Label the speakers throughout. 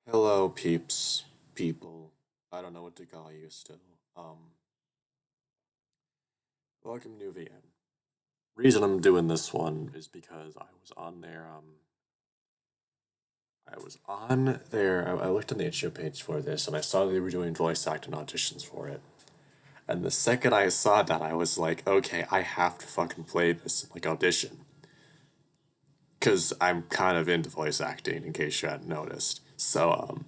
Speaker 1: Hello, peeps, people. I don't know what to call you still. Welcome to VM. Reason I'm doing this one is because I looked on the itch.io page for this, and I saw they were doing voice acting auditions for it. And the second I saw that, I was like, okay, I have to fucking play this, like, audition. Because I'm kind of into voice acting, in case you hadn't noticed. So,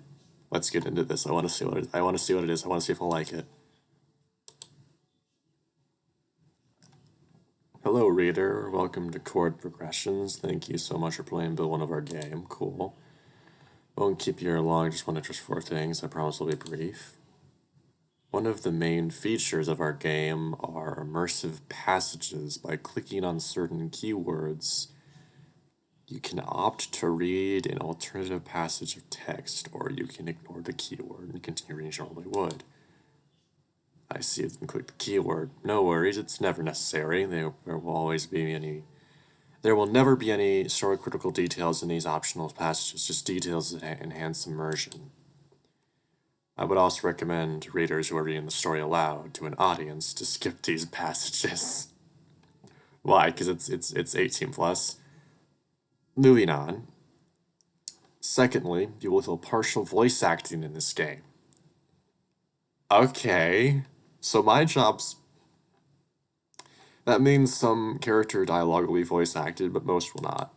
Speaker 1: let's get into this. I want to see what I want to see what it is. I want to see if I like it. Hello, reader. Welcome to Chord Progressions. Thank you so much for playing Bill 1 of our game. Cool. Won't keep you here long, just want to address four things. I promise will be brief. One of the main features of our game are immersive passages. By clicking on certain keywords, you can opt to read an alternative passage of text, or you can ignore the keyword and continue reading as you normally would. I see it and click the keyword. No worries, it's never necessary. There will always be any There will never be any story-critical details in these optional passages, just details that enhance immersion. I would also recommend readers who are reading the story aloud to an audience to skip these passages. Why? Because it's 18 plus. Moving on. Secondly, you will feel partial voice acting in this game. Okay, so my job's that means some character dialogue will be voice acted, but most will not.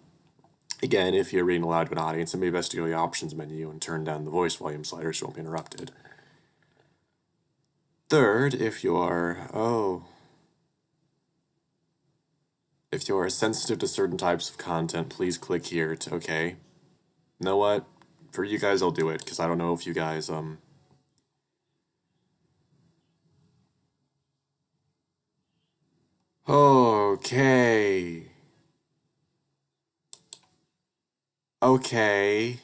Speaker 1: Again, if you're reading aloud to an audience, it may be best to go to the options menu and turn down the voice volume slider so you won't be interrupted. Third, if you're sensitive to certain types of content, please click here to, okay. You know what? For you guys, I'll do it, because I don't know if you guys, Okay. Okay.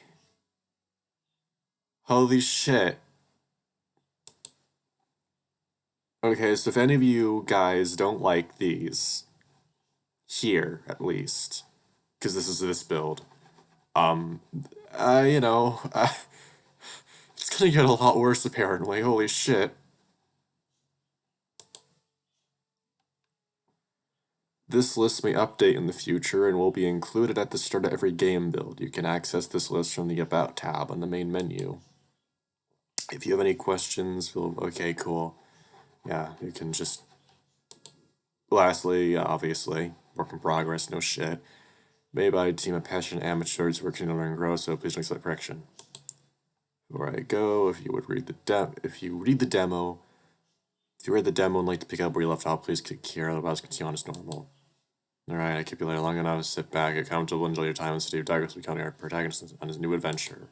Speaker 1: Holy shit. Okay, so if any of you guys don't like these, here, at least, because this is this build, um, uh, you know, uh, it's gonna get a lot worse apparently, holy shit. This list may update in the future and will be included at the start of every game build. You can access this list from the About tab on the main menu. If you have any questions, okay, cool. Yeah, you can just... Lastly, obviously, work in progress, no shit. Made by a team of passionate amateurs working to learn and grow, so please don't accept correction. Before I go, if you read the demo, if you read the demo and like to pick up where you left off, please click here, otherwise continue on as normal. Alright, I keep you later long enough, sit back, get comfortable, enjoy your time in the city of Douglas, becoming our protagonist on his new adventure.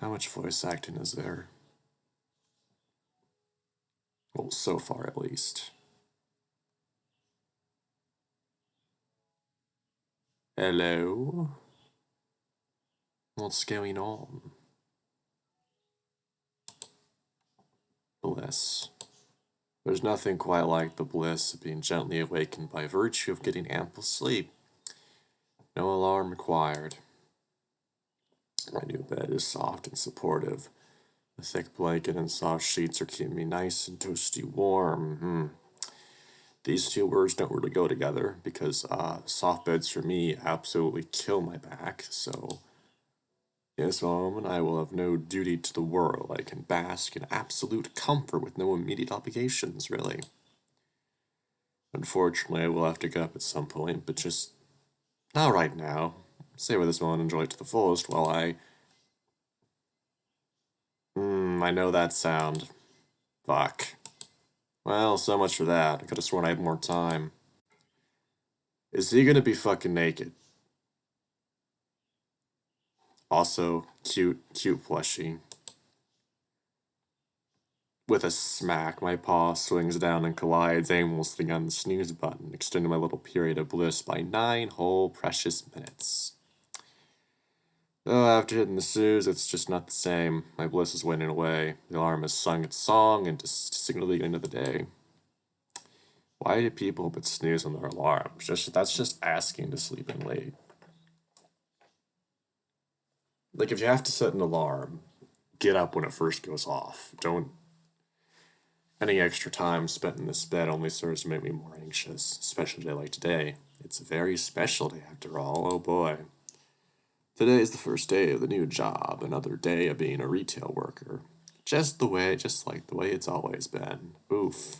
Speaker 1: How much voice acting is there? Well, so far at least. Hello? What's going on? Bliss. There's nothing quite like the bliss of being gently awakened by virtue of getting ample sleep. No alarm required. My new bed is soft and supportive. The thick blanket and soft sheets are keeping me nice and toasty warm. These two words don't really go together because soft beds for me absolutely kill my back, so in this moment I will have no duty to the world. I can bask in absolute comfort with no immediate obligations, really. Unfortunately, I will have to get up at some point, but just not right now. Savor this moment and enjoy it to the fullest while I know that sound. Fuck. Well, so much for that. I could have sworn I had more time. Is he gonna be fucking naked? Also, cute plushie. With a smack, my paw swings down and collides aimlessly on the snooze button, extending my little period of bliss by 9 whole precious minutes. Though after hitting the snooze, it's just not the same. My bliss is waning away. The alarm has sung its song and to signal the end of the day. Why do people but snooze on their alarms? That's just asking to sleep in late. Like, if you have to set an alarm, get up when it first goes off. Don't. Any extra time spent in this bed only serves to make me more anxious, especially a day like today. It's a very special day after all, oh boy. Today is the first day of the new job, another day of being a retail worker. Just like the way it's always been. Oof.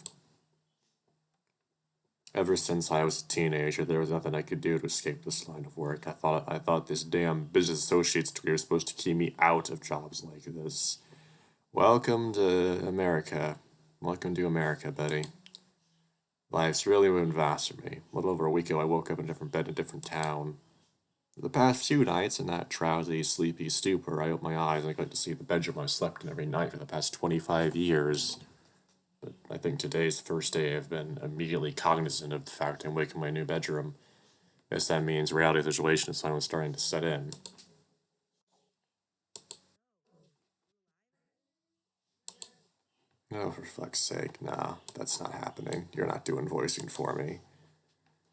Speaker 1: Ever since I was a teenager, there was nothing I could do to escape this line of work. I thought this damn business associate's degree was supposed to keep me out of jobs like this. Welcome to America. Welcome to America, Betty. Life's really moving fast for me. A little over a week ago, I woke up in a different bed in a different town. For the past few nights, in that drowsy, sleepy stupor, I opened my eyes and I got to see the bedroom I slept in every night for the past 25 years. But I think today's the first day I've been immediately cognizant of the fact I'm waking my new bedroom. Guess that means reality of the situation is finally starting to set in. Oh, for fuck's sake, nah, that's not happening. You're not doing voicing for me.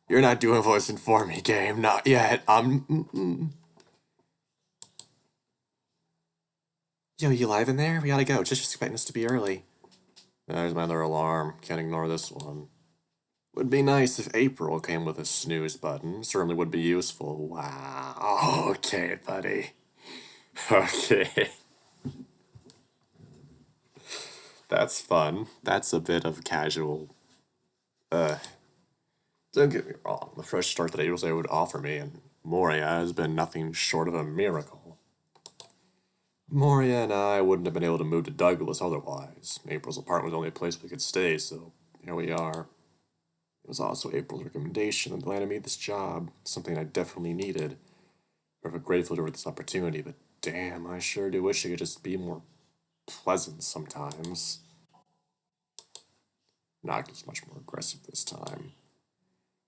Speaker 1: You're not doing voicing for me, game. Not yet. Yo, you live in there? We gotta go. Just expecting us to be early. There's my other alarm. Can't ignore this one. Would be nice if April came with a snooze button. Certainly would be useful. Wow. Okay, buddy. Okay. That's fun. That's a bit of casual. Uh, don't get me wrong. The fresh start that April would offer me and Moria has been nothing short of a miracle. Moria and I wouldn't have been able to move to Douglas otherwise. April's apartment was only a place we could stay, so here we are. It was also April's recommendation that landed me this job, something I definitely needed. Forever grateful to her this opportunity, but damn, I sure do wish it could just be more pleasant sometimes. Not as much more aggressive this time.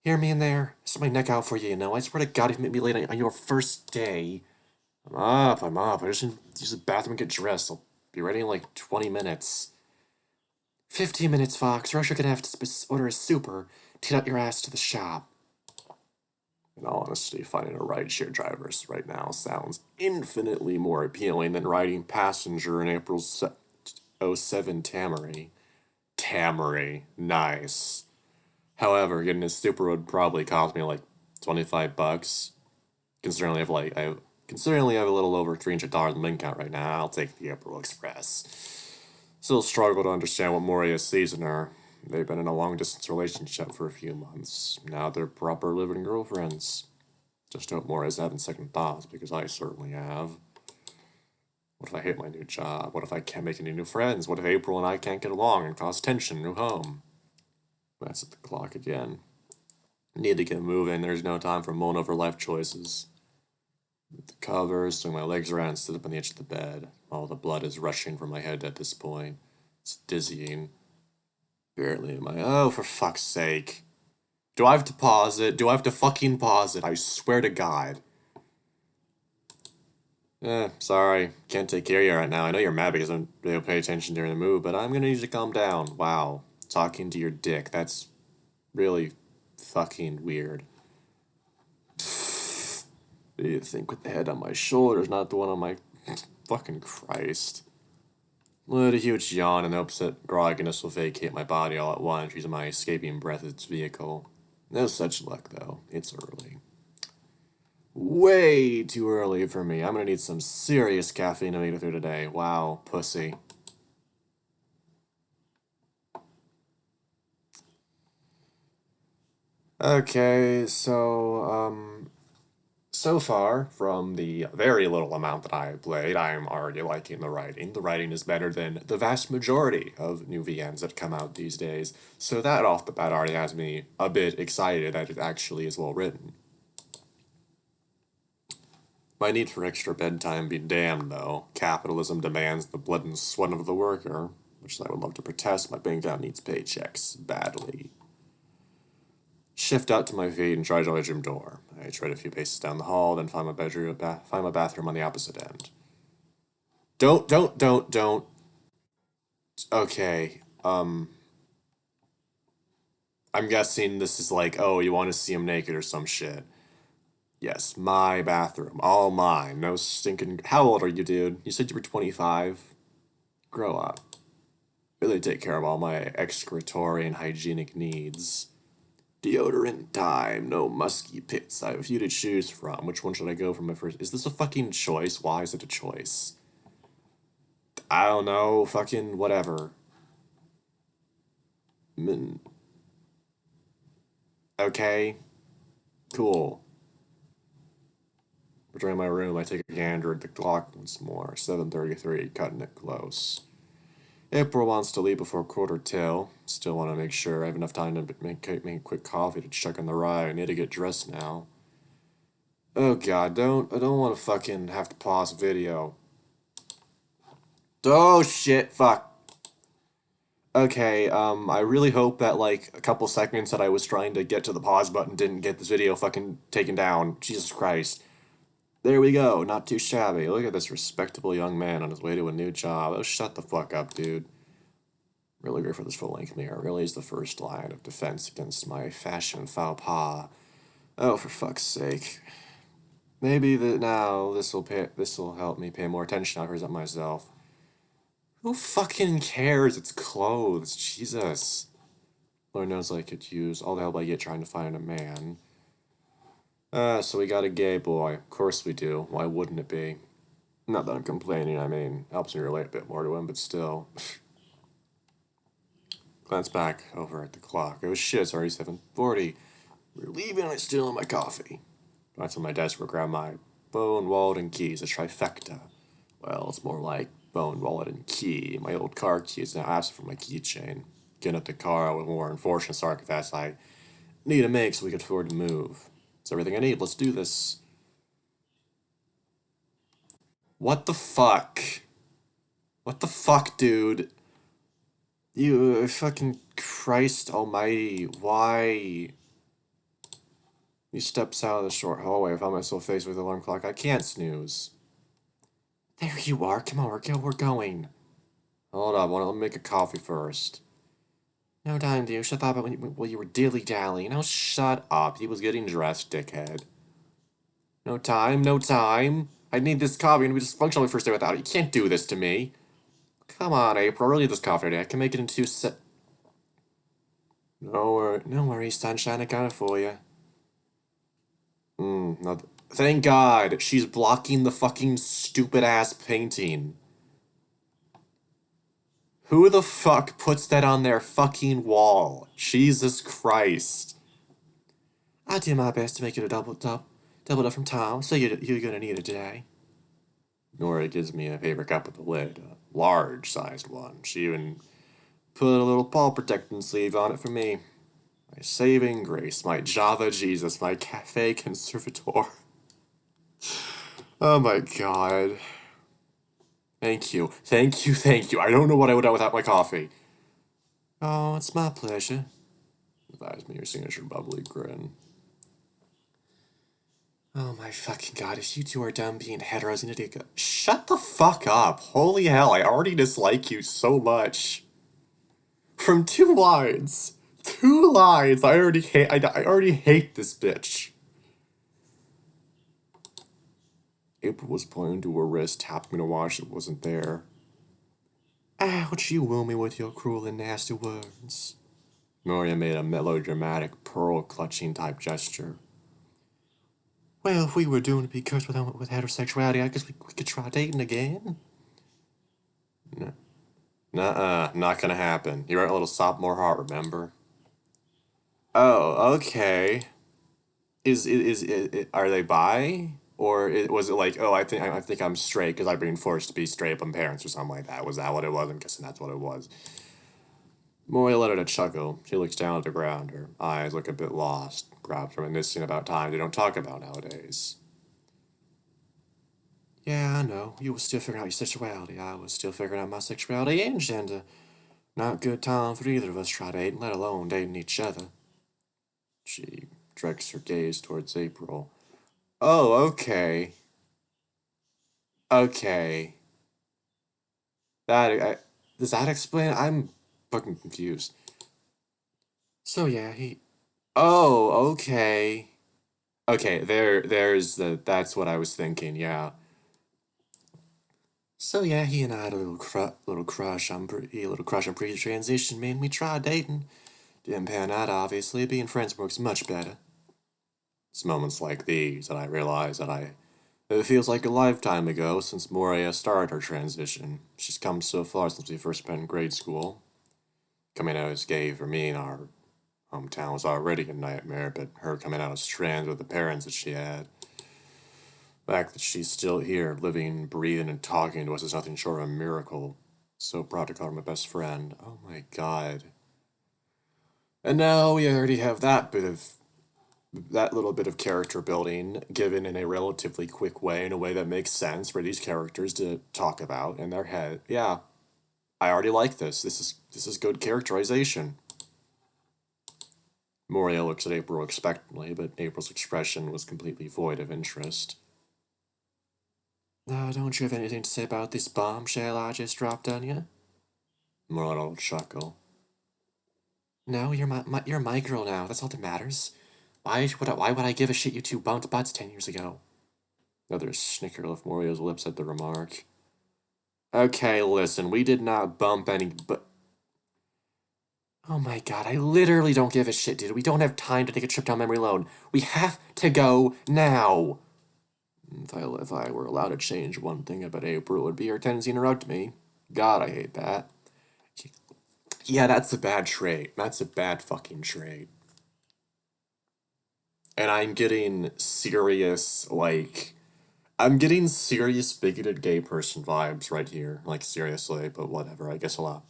Speaker 1: Hear me in there? I stick my neck out for you, you know. I swear to God, if you make me late on your first day. I'm up. I just need to use the bathroom and get dressed. I'll be ready in like 20 minutes. 15 minutes, Fox, or else you're gonna have to order a super to get out your ass to the shop. In all honesty, finding a rideshare driver right now sounds infinitely more appealing than riding passenger in April's '07 Camry. Camry, nice. However, getting a super would probably cost me like 25 bucks. Considering I have a little over $300 in bank account right now, I'll take the April Express. Still struggle to understand what Moria sees in her. They've been in a long distance relationship for a few months. Now they're proper living girlfriends. Just hope Moria's having second thoughts, because I certainly have. What if I hate my new job? What if I can't make any new friends? What if April and I can't get along and cause tension in a new home? That's at the clock again. Need to get moving. There's no time for mulling over life choices. With the covers, swing my legs around and sit up on the edge of the bed. All the blood is rushing from my head at this point. It's dizzying. Barely am I. Oh, for fuck's sake. Do I have to pause it? Do I have to fucking pause it? I swear to God. Sorry. Can't take care of you right now. I know you're mad because I don't pay attention during the move, but I'm gonna need you to calm down. Wow. Talking to your dick. That's really fucking weird. You think with the head on my shoulders, not the one on my... Fucking Christ. Let a huge yawn and the upset grogginess will vacate my body all at once, using my escaping breath as its vehicle. No such luck, though. It's early. Way too early for me. I'm gonna need some serious caffeine to make it through today. Wow, pussy. Okay, so far, from the very little amount that I have played, I am already liking the writing. The writing is better than the vast majority of new VNs that come out these days, so that off the bat already has me a bit excited that it actually is well written. My need for extra bedtime be damned, though. Capitalism demands the blood and sweat of the worker, which I would love to protest. My bank account needs paychecks badly. Shift out to my feet and try the bedroom door. I tread a few paces down the hall, then find my bathroom on the opposite end. Don't. Okay. I'm guessing this is like, oh, you want to see him naked or some shit. Yes, my bathroom. All mine. No stinking. How old are you, dude? You said you were 25. Grow up. Really take care of all my excretory and hygienic needs. Deodorant time, no musky pits. I have a few to choose from. Which one should I go for my first? Is this a fucking choice? Why is it a choice? I don't know. Fucking whatever. Mm, okay. Cool. Returning my room, I take a gander at the clock once more. 7:33, cutting it close. April wants to leave before quarter till. Still want to make sure I have enough time to make a quick coffee to check on the ride. I need to get dressed now. Oh god, I don't want to fucking have to pause video. Oh shit, fuck. Okay, I really hope that like a couple seconds that I was trying to get to the pause button didn't get this video fucking taken down. Jesus Christ. There we go, not too shabby. Look at this respectable young man on his way to a new job. Oh, shut the fuck up, dude. Really great for this full-length mirror. Really is the first line of defense against my fashion faux pas. Oh, for fuck's sake. Maybe now this will help me pay more attention. I'll present myself. Who fucking cares? It's clothes. Jesus. Lord knows I could use all the help I get trying to find a man. So we got a gay boy. Of course we do. Why wouldn't it be? Not that I'm complaining, I mean, helps me relate a bit more to him, but still. Glance back over at the clock. Oh shit, it's already 7:40. We're leaving and I still have my coffee. Glance on my desk where I grab my phone, wallet, and keys, a trifecta. Well, it's more like phone, wallet, and key. My old car key is now absent from my keychain. Getting at the car with more unfortunate sarcasm I need to make so we can afford to move. It's everything I need. Let's do this. What the fuck? What the fuck, dude? You fucking Christ almighty. Why? He steps out of the short hallway. I found myself faced with the alarm clock. I can't snooze. There you are. Come on, we're going. Hold up. Let me make a coffee first. No time, dude. Shut up while you were dilly-dallying. Now shut up. He was getting dressed, dickhead. No time, no time. I need this coffee and we just function on my first day without it. You can't do this to me. Come on, April. I really need this coffee today. I can make it in 2 No worries, sunshine. I got it for you. No, thank God. She's blocking the fucking stupid-ass painting. Who the fuck puts that on their fucking wall? Jesus Christ. I do my best to make it a double up from Tom, so you're gonna need it today. Nora gives me a paper cup with a lid, a large-sized one. She even put a little paw protecting sleeve on it for me. My saving grace, my Java Jesus, my cafe conservator. Oh my god. Thank you. Thank you, thank you. I don't know what I would have without my coffee. Oh, it's my pleasure. Advise me your signature bubbly grin. Oh my fucking god, if you two are done being heteros, you need to go. Shut the fuck up. Holy hell, I already dislike you so much. From 2 lines. 2 lines. I already hate this bitch. April was pointing to her wrist, tapping me to watch it wasn't there. Ouch, you woo me with your cruel and nasty words. Noria made a melodramatic, pearl-clutching type gesture. Well, if we were doomed to be cursed with heterosexuality, I guess we could try dating again. Nuh-uh, not gonna happen. You're a little sophomore heart, remember? Oh, okay. Are they bi? Or was it like, oh, I think I'm straight because I'm being forced to be straight by my parents or something like that? Was that what it was? I'm guessing that's what it was. Moria let out a chuckle. She looks down at the ground. Her eyes look a bit lost, perhaps reminiscing about times they don't talk about nowadays. Yeah, I know. You were still figuring out your sexuality. I was still figuring out my sexuality and gender. Not good time for either of us to try dating, let alone dating each other. She directs her gaze towards April. Oh, okay. Okay. Does that explain? I'm fucking confused. So yeah, he. Oh, okay. Okay, that's what I was thinking, yeah. So yeah, he and I had a little crush on pre-transition, man. We tried dating. Didn't pan out, obviously. Being friends works much better. It's moments like these that I realize that it feels like a lifetime ago since Moria started her transition. She's come so far since we first met in grade school. Coming out as gay for me in our hometown was already a nightmare, but her coming out as trans with the parents that she had, the fact that she's still here, living, breathing, and talking to us is nothing short of a miracle. So proud to call her my best friend. Oh my god. And now we already have that little bit of character building given in a relatively quick way, in a way that makes sense for these characters to talk about in their head. Yeah, I already like this. This is good characterization. Moria looks at April expectantly, but April's expression was completely void of interest. Don't you have anything to say about this bombshell I just dropped on you? Moria will chuckle. No, you're my girl now. That's all that matters. Why would I give a shit you two bumped butts 10 years ago? Another snicker left Morio's lips at the remark. Okay, listen, we did not bump any, but... Oh my god, I literally don't give a shit, dude. We don't have time to take a trip down memory lane. We have to go now. If I were allowed to change one thing about April, it would be her tendency to interrupt me. God, I hate that. Yeah, that's a bad trait. That's a bad fucking trait. And I'm getting serious bigoted gay person vibes right here. Like, seriously, but whatever, I guess a lot.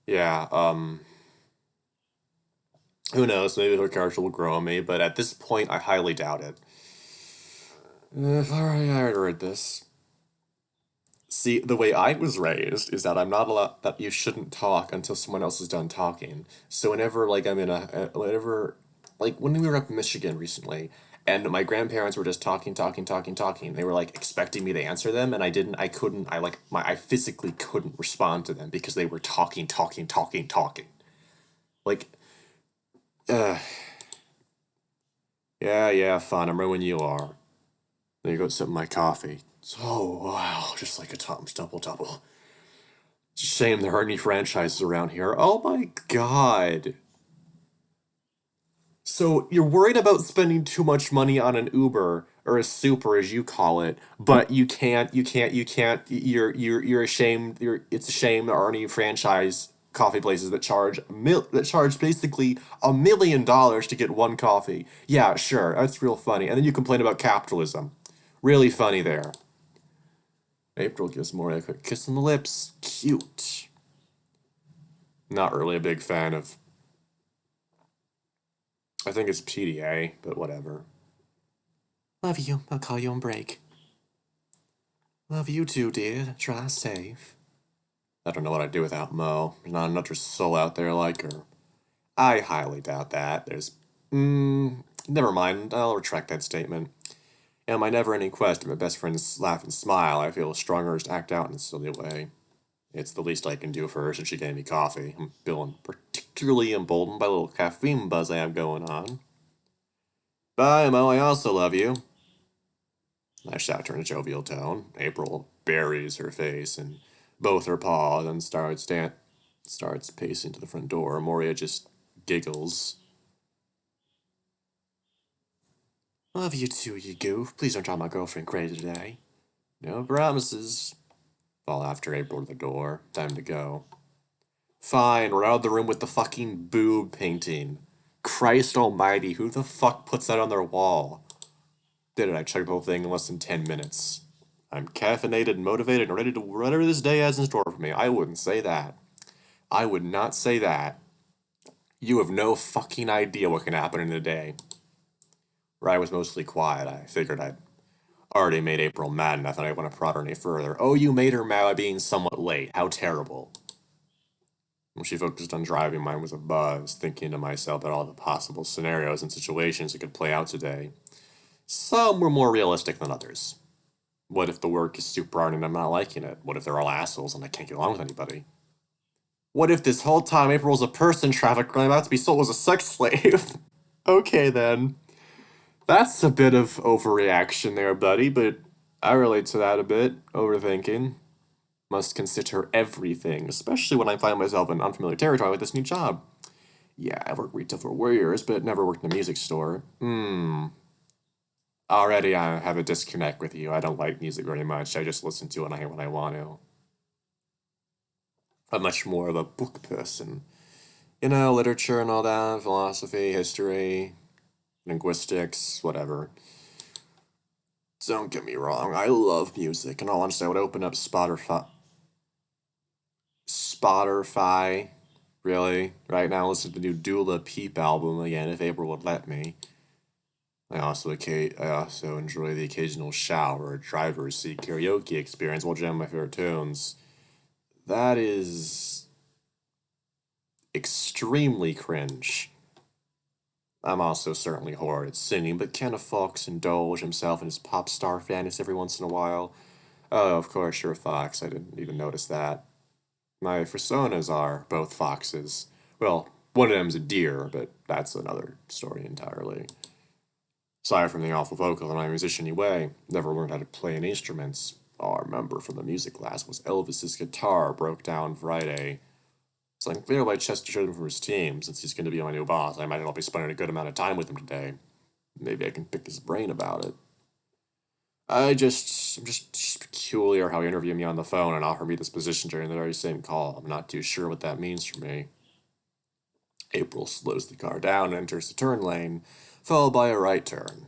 Speaker 1: Yeah, who knows, maybe her character will grow on me, but at this point, I highly doubt it. If I already read this. See, the way I was raised is that I'm not allowed, that you shouldn't talk until someone else is done talking. So whenever, like, when we were up in Michigan recently, and my grandparents were just talking, talking, talking, talking, they were, like, expecting me to answer them, and I couldn't, I physically couldn't respond to them because they were talking, talking, talking, talking. Like, uh, yeah, fun, I'm right when you are. There you go, sip my coffee. Oh, wow, just like a Tom's double double. It's a shame there aren't any franchises around here. Oh my god. So you're worried about spending too much money on an Uber or a super as you call it, but you're ashamed it's a shame there aren't any franchise coffee places that charge basically $1 million to get one coffee. Yeah, sure, that's real funny. And then you complain about capitalism. Really funny there. April gives Maury a quick kiss on the lips. Cute. Not really a big fan of. I think it's PDA, but whatever. Love you. I'll call you on break. Love you too, dear. Try safe. I don't know what I'd do without Mo. There's not another soul out there like her. I highly doubt that. Never mind. I'll retract that statement. In my never-ending quest to my best friend's laugh and smile, I feel a strong urge to act out in a silly way. It's the least I can do for her since she gave me coffee. I'm feeling particularly emboldened by the little caffeine buzz I have going on. Bye, Mo, I also love you. I shout her in a jovial tone. April buries her face in both her paws and starts pacing to the front door. Moria just giggles. Love you too, you goof. Please don't drive my girlfriend crazy today. No promises. Fall after April to the door. Time to go. Fine, we're out of the room with the fucking boob painting. Christ almighty, who the fuck puts that on their wall? Did it, I checked the whole thing in less than 10 minutes. I'm caffeinated, motivated, and ready to whatever this day has in store for me. I wouldn't say that. I would not say that. You have no fucking idea what can happen in a day. Where I was mostly quiet, I figured I'd already made April mad enough and I didn't want to prod her any further. Oh, you made her mad by being somewhat late. How terrible. When she focused on driving, mine was a buzz, thinking to myself about all the possible scenarios and situations that could play out today. Some were more realistic than others. What if the work is super hard and I'm not liking it? What if they're all assholes and I can't get along with anybody? What if this whole time April's a person trafficker and I'm about to be sold as a sex slave? Okay then. That's a bit of overreaction there, buddy, but I relate to that a bit. Overthinking. Must consider everything, especially when I find myself in unfamiliar territory with this new job. Yeah, I've worked retail for years, but never worked in a music store. Already I have a disconnect with you. I don't like music very much. I just listen to it when I want to. I'm much more of a book person. You know, literature and all that, philosophy, history, linguistics, whatever. Don't get me wrong, I love music. In all honesty, I would open up Spotify, really, right now, listen to the new Dula Peep album again, if April would let me. I also enjoy the occasional shower or driver's seat karaoke experience while jamming my favorite tunes. That is extremely cringe. I'm also certainly horrid at singing, but can a fox indulge himself in his pop star fantasy every once in a while? Oh, of course, you're a fox. I didn't even notice that. My personas are both foxes. Well, one of them's a deer, but that's another story entirely. Aside from the awful vocal, I'm not a musician anyway. Never learned how to play any instruments. All I remember from the music class was Elvis's guitar broke down Friday. It's unclear why Chester chose him for his team. Since he's going to be my new boss, I imagine I'll be spending a good amount of time with him today. Maybe I can pick his brain about it. I'm just peculiar how he interviewed me on the phone and offered me this position during the very same call. I'm not too sure what that means for me. April slows the car down and enters the turn lane, followed by a right turn.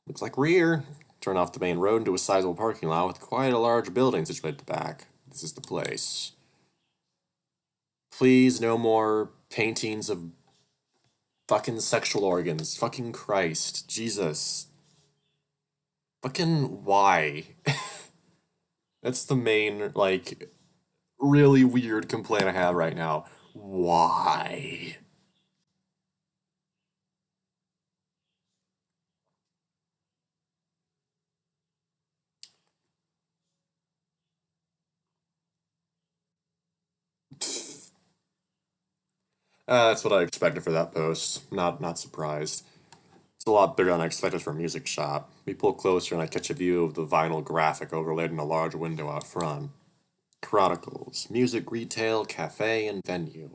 Speaker 1: Looks like we're here. Turn off the main road into a sizable parking lot with quite a large building situated at the back. This is the place. Please, no more paintings of fucking sexual organs. Fucking Christ. Jesus. Fucking why? That's the main, like, really weird complaint I have right now. Why? That's what I expected for that post. Not surprised. It's a lot bigger than I expected for a music shop. We pull closer and I catch a view of the vinyl graphic overlaid in a large window out front. Chronicles, music retail, cafe, and venue.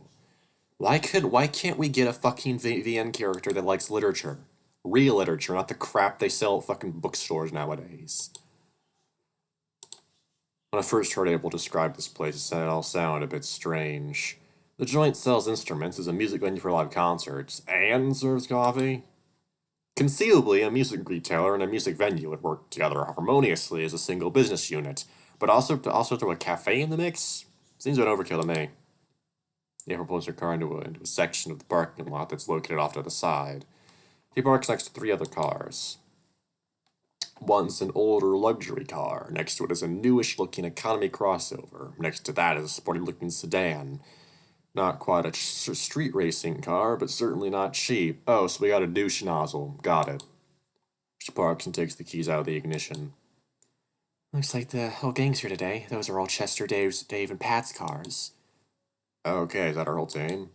Speaker 1: Why can't we get a fucking VN character that likes literature? Real literature, not the crap they sell at fucking bookstores nowadays. When I first heard Abel describe this place, it all sounded a bit strange. The joint sells instruments, is a music venue for live concerts, and serves coffee? Conceivably, a music retailer and a music venue would work together harmoniously as a single business unit, but also throw a cafe in the mix? Seems an overkill to me. April pulls her car into a section of the parking lot that's located off to the side. He parks next to three other cars. One's an older luxury car. Next to it is a newish looking economy crossover. Next to that is a sporty looking sedan. Not quite a street racing car, but certainly not cheap. Oh, so we got a douche nozzle. Got it. She parks and takes the keys out of the ignition. Looks like the whole gang's here today. Those are all Chester, Dave, and Pat's cars. Okay, is that our whole team?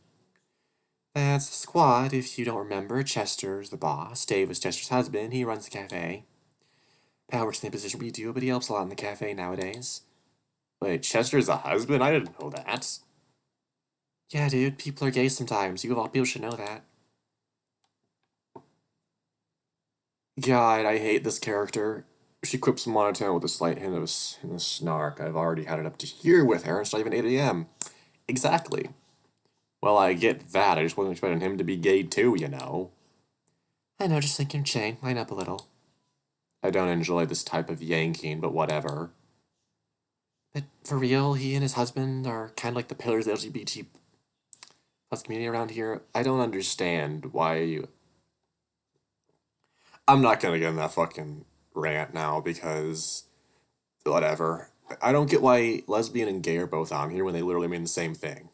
Speaker 1: That's the squad, if you don't remember. Chester's the boss. Dave is Chester's husband. He runs the cafe. Pat works in the position we do, but he helps a lot in the cafe nowadays. Wait, Chester's a husband? I didn't know that. Yeah, dude, people are gay sometimes. You of all people should know that. God, I hate this character. She quips monotone with a slight hint of a snark. I've already had it up to here with her. It's not even 8 a.m. Exactly. Well, I get that. I just wasn't expecting him to be gay too, you know. I know, just thinking, Jane, line up a little. I don't enjoy this type of yanking, but whatever. But for real, he and his husband are kind of like the pillars of the LGBT plus community around here. I don't understand why you. I'm not gonna get in that fucking rant now because whatever. I don't get why lesbian and gay are both on here when they literally mean the same thing.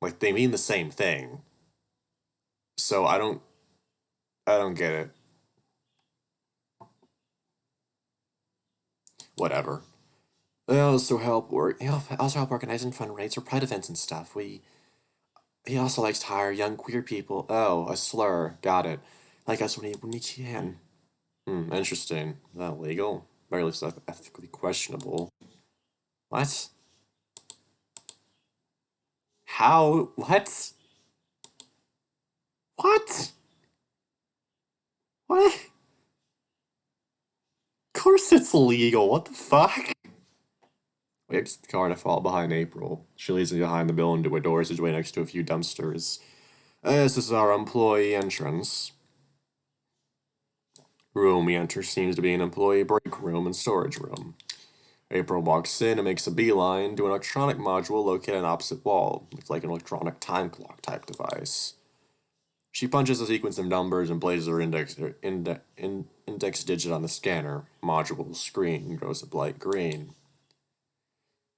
Speaker 1: Like they mean the same thing. So I don't get it. Whatever. They also help work. Also help organizing fundraisers or pride events and stuff. He also likes to hire young queer people. Oh, a slur. Got it. Like us when he can. Interesting. Is that illegal? Very least ethically questionable. What? How? What? What? What? Of course it's illegal. What the fuck? We exit the car to fall behind April. She leads me behind the building to a door situated next to a few dumpsters. This is our employee entrance. Room we enter seems to be an employee break room and storage room. April walks in and makes a beeline to an electronic module located on the opposite wall. It's like an electronic time clock type device. She punches a sequence of numbers and places her index digit on the scanner. Module screen grows a bright green.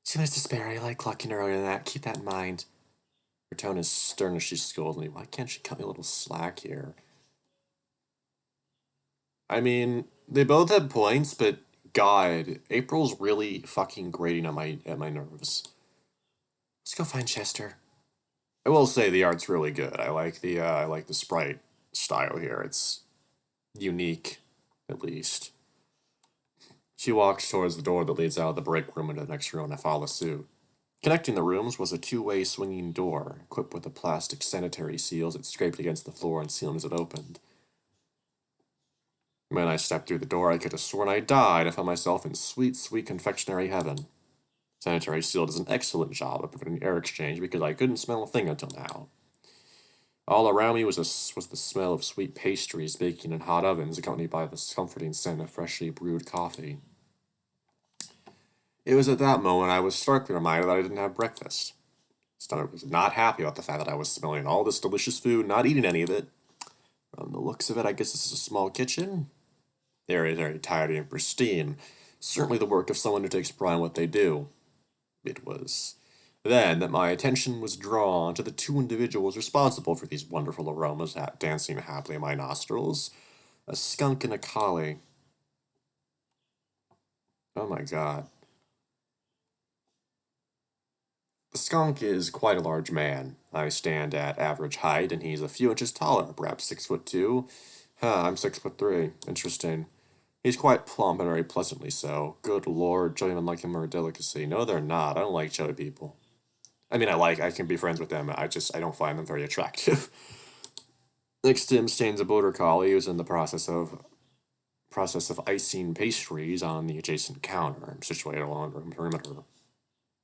Speaker 1: 2 minutes to spare. I like clocking earlier than that. Keep that in mind. Her tone is stern as she scolds me. Why can't she cut me a little slack here? I mean, they both have points, but God, April's really fucking grating on my nerves. Let's go find Chester. I will say the art's really good. I like the sprite style here. It's unique, at least. She walks towards the door that leads out of the break room into the next room, and I follow suit. Connecting the rooms was a two-way swinging door, equipped with a plastic sanitary seals that scraped against the floor and ceiling as it opened. When I stepped through the door, I could have sworn I died. I found myself in sweet, sweet confectionery heaven. Sanitary seal does an excellent job of preventing air exchange because I couldn't smell a thing until now. All around me was the smell of sweet pastries baking in hot ovens, accompanied by the comforting scent of freshly brewed coffee. It was at that moment I was starkly reminded that I didn't have breakfast. Stomach was not happy about the fact that I was smelling all this delicious food, not eating any of it. From the looks of it, I guess this is a small kitchen. Very, very tidy and pristine. Certainly the work of someone who takes pride in what they do. It was then that my attention was drawn to the two individuals responsible for these wonderful aromas dancing happily in my nostrils. A skunk and a collie. Oh my god. The skunk is quite a large man. I stand at average height, and he's a few inches taller, perhaps 6'2". I'm 6'3". Interesting. He's quite plump and very pleasantly so. Good lord, children like him are a delicacy. No, they're not. I don't like chubby people. I mean, I can be friends with them. I don't find them very attractive. Next to him stands a border collie who's in the process of icing pastries on the adjacent counter, situated along the perimeter.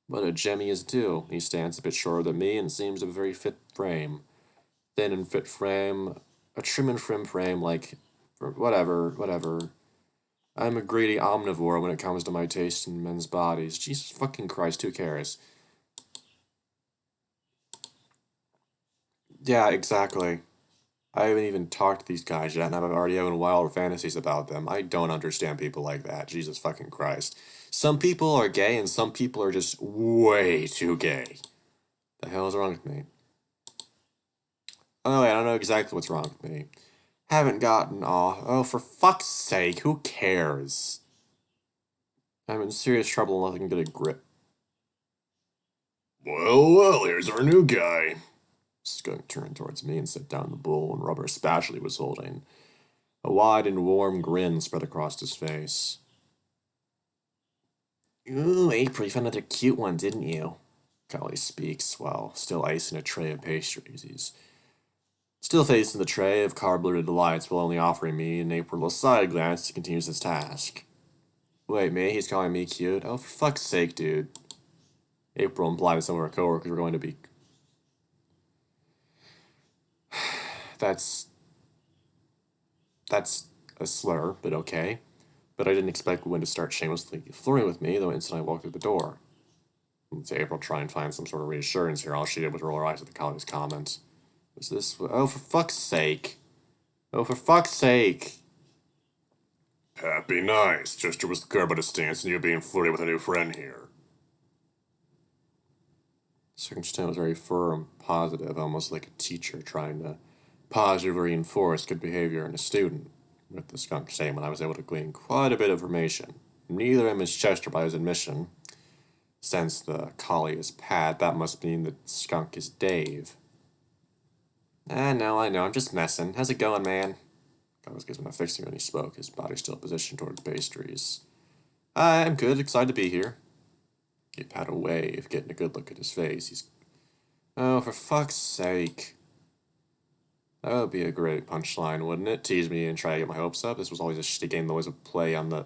Speaker 1: What a gem he is too. He stands a bit shorter than me and seems of a very fit frame. Thin and fit frame, a trim and trim frame, like, whatever. I'm a greedy omnivore when it comes to my taste in men's bodies. Jesus fucking Christ, who cares? Yeah, exactly. I haven't even talked to these guys yet, and I'm already having wild fantasies about them. I don't understand people like that. Jesus fucking Christ. Some people are gay, and some people are just way too gay. The hell is wrong with me? Oh, wait, I don't know exactly what's wrong with me. Haven't gotten off. Oh, for fuck's sake, who cares? I'm in serious trouble unless I can get a grip. Well, here's our new guy. Skunk turned towards me and set down the bowl and rubber spatula he was holding. A wide and warm grin spread across his face. Ooh, April, you found another cute one, didn't you? Golly speaks while still icing a tray of pastries. He's still facing the tray of carb-loaded delights while only offering me and April a side glance to continue his task. Wait, me? He's calling me cute? Oh, for fuck's sake, dude. April implied that some of her coworkers were going to be... That's a slur, but okay. But I didn't expect Gwen to start shamelessly flirting with me the instant I walked through the door. To April try and find some sort of reassurance here. All she did was roll her eyes at the collie's comments. Was this... Oh, for fuck's sake. Oh, for fuck's sake. Happy nice. Chester was the carpet a stance and you being flirty with a new friend here. Circumstance was very firm, positive, almost like a teacher trying to positively reinforce good behavior in a student. With the skunk statement, I was able to glean quite a bit of information. Neither am is Chester by his admission. Since the collie is Pat, that must mean the skunk is Dave. I know, I'm just messing. How's it going, man? I was getting my fixing when he spoke, his body still positioned toward the pastries. I'm good, excited to be here. Gave Pat a wave, getting a good look at his face. Oh, for fuck's sake. That would be a great punchline, wouldn't it? Tease me and try to get my hopes up. This was always a shitty game that always would play on the...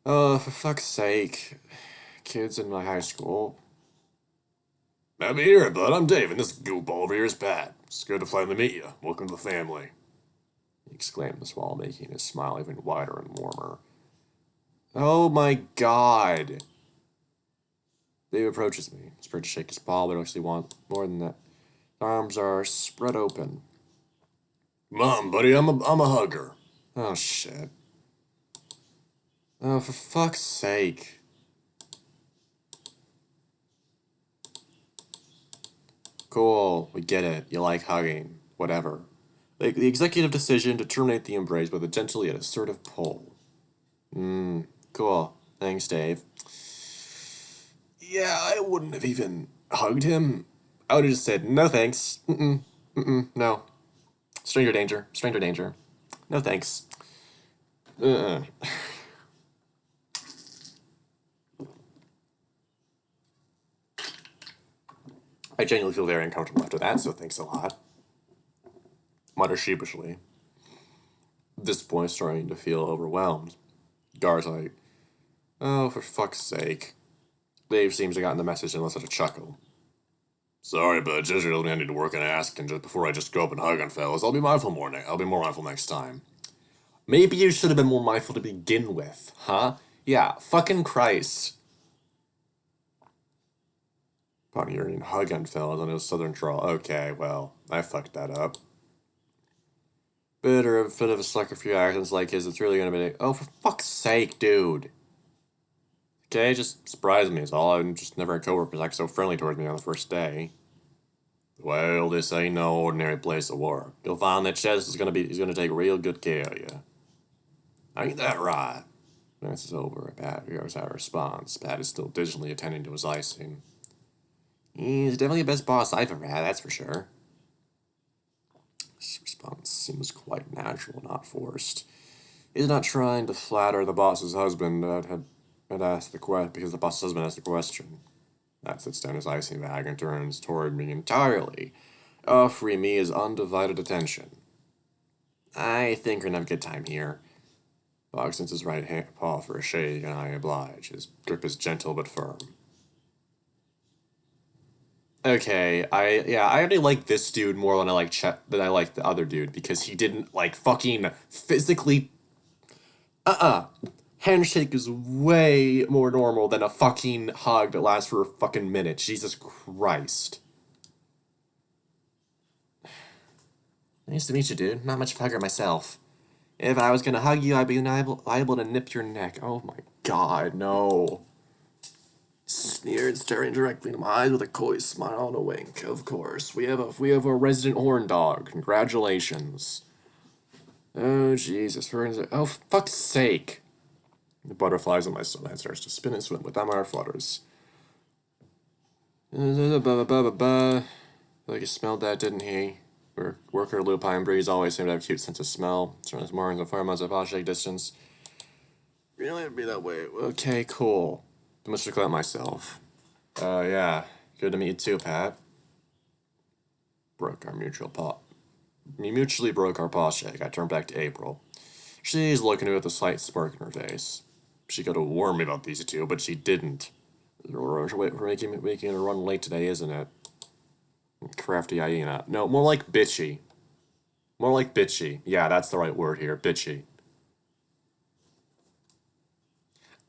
Speaker 1: Oh, for fuck's sake. Kids in my high school. Happy to hear it, bud. I'm Dave, and this goofball over here is Pat. It's good to finally meet you. Welcome to the family. He exclaimed this while making his smile even wider and warmer. Oh my god. Dave approaches me. He's prepared to shake his paw, but actually want more than that. His arms are spread open. Come on, buddy. I'm a hugger. Oh, shit. Oh, for fuck's sake. Cool. We get it. You like hugging. Whatever. Like the executive decision to terminate the embrace with a gentle yet assertive pull. Cool. Thanks, Dave. Yeah, I wouldn't have even hugged him. I would have just said, no thanks. No. Stranger danger. No thanks. I genuinely feel very uncomfortable after that, so thanks a lot. Mutter sheepishly. At this point, starting to feel overwhelmed. Gar's like, oh, for fuck's sake. Dave seems to have gotten the message and lets out a chuckle. Sorry, but Ginger told me I need to work on asking just before I just go up and hug on fellas. I'll be more mindful next time. Maybe you should have been more mindful to begin with, huh? Yeah, fucking Christ. Upon hearing hug on fellas on his southern drawl. Okay, well, I fucked that up. Bit of a sucker for your actions like his, it's really gonna be, oh, for fuck's sake, dude. Okay, just surprised me is all. I'm just never a coworker who's like so friendly towards me on the first day. Well, this ain't no ordinary place to work. You'll find that Chess he's gonna take real good care of you. Ain't that right? This is over. Pat hears our response. Pat is still digitally attending to his icing. He's definitely the best boss I've ever had, that's for sure. This response seems quite natural, not forced. He's not trying to flatter the boss's husband had asked the question because the boss's husband asked the question. Pat sits down his icing bag and turns toward me entirely, offering me his undivided attention. I think we're gonna have a good time here. Bog sends his right hand paw for a shake, and I oblige. His grip is gentle but firm. Okay, I already like this dude more than I like the other dude because he didn't like fucking physically. Handshake is way more normal than a fucking hug that lasts for a fucking minute. Jesus Christ. Nice to meet you, dude. Not much of a hugger myself. If I was gonna hug you, I'd be liable to nip your neck. Oh my god, no. Sneered, staring directly into my eyes with a coy smile and a wink. Of course, we have a resident horn dog. Congratulations. Oh Jesus, oh fuck's sake. The butterflies on my stomach starts to spin and swim with them our flutters. Like he smelled that, didn't he? Worker lupine breeze always seemed to have a cute sense of smell. Turn his mornings and pheromones at shake distance. Really, it'd be that way. Okay, cool. I must reclaim myself. Yeah. Good to meet you too, Pat. We mutually broke our paw shake. I turned back to April. She's looking at me with a slight smirk in her face. She could have warned me about these two, but she didn't. We're making a run late today, isn't it? Crafty hyena. No, more like bitchy. More like bitchy. Yeah, that's the right word here. Bitchy.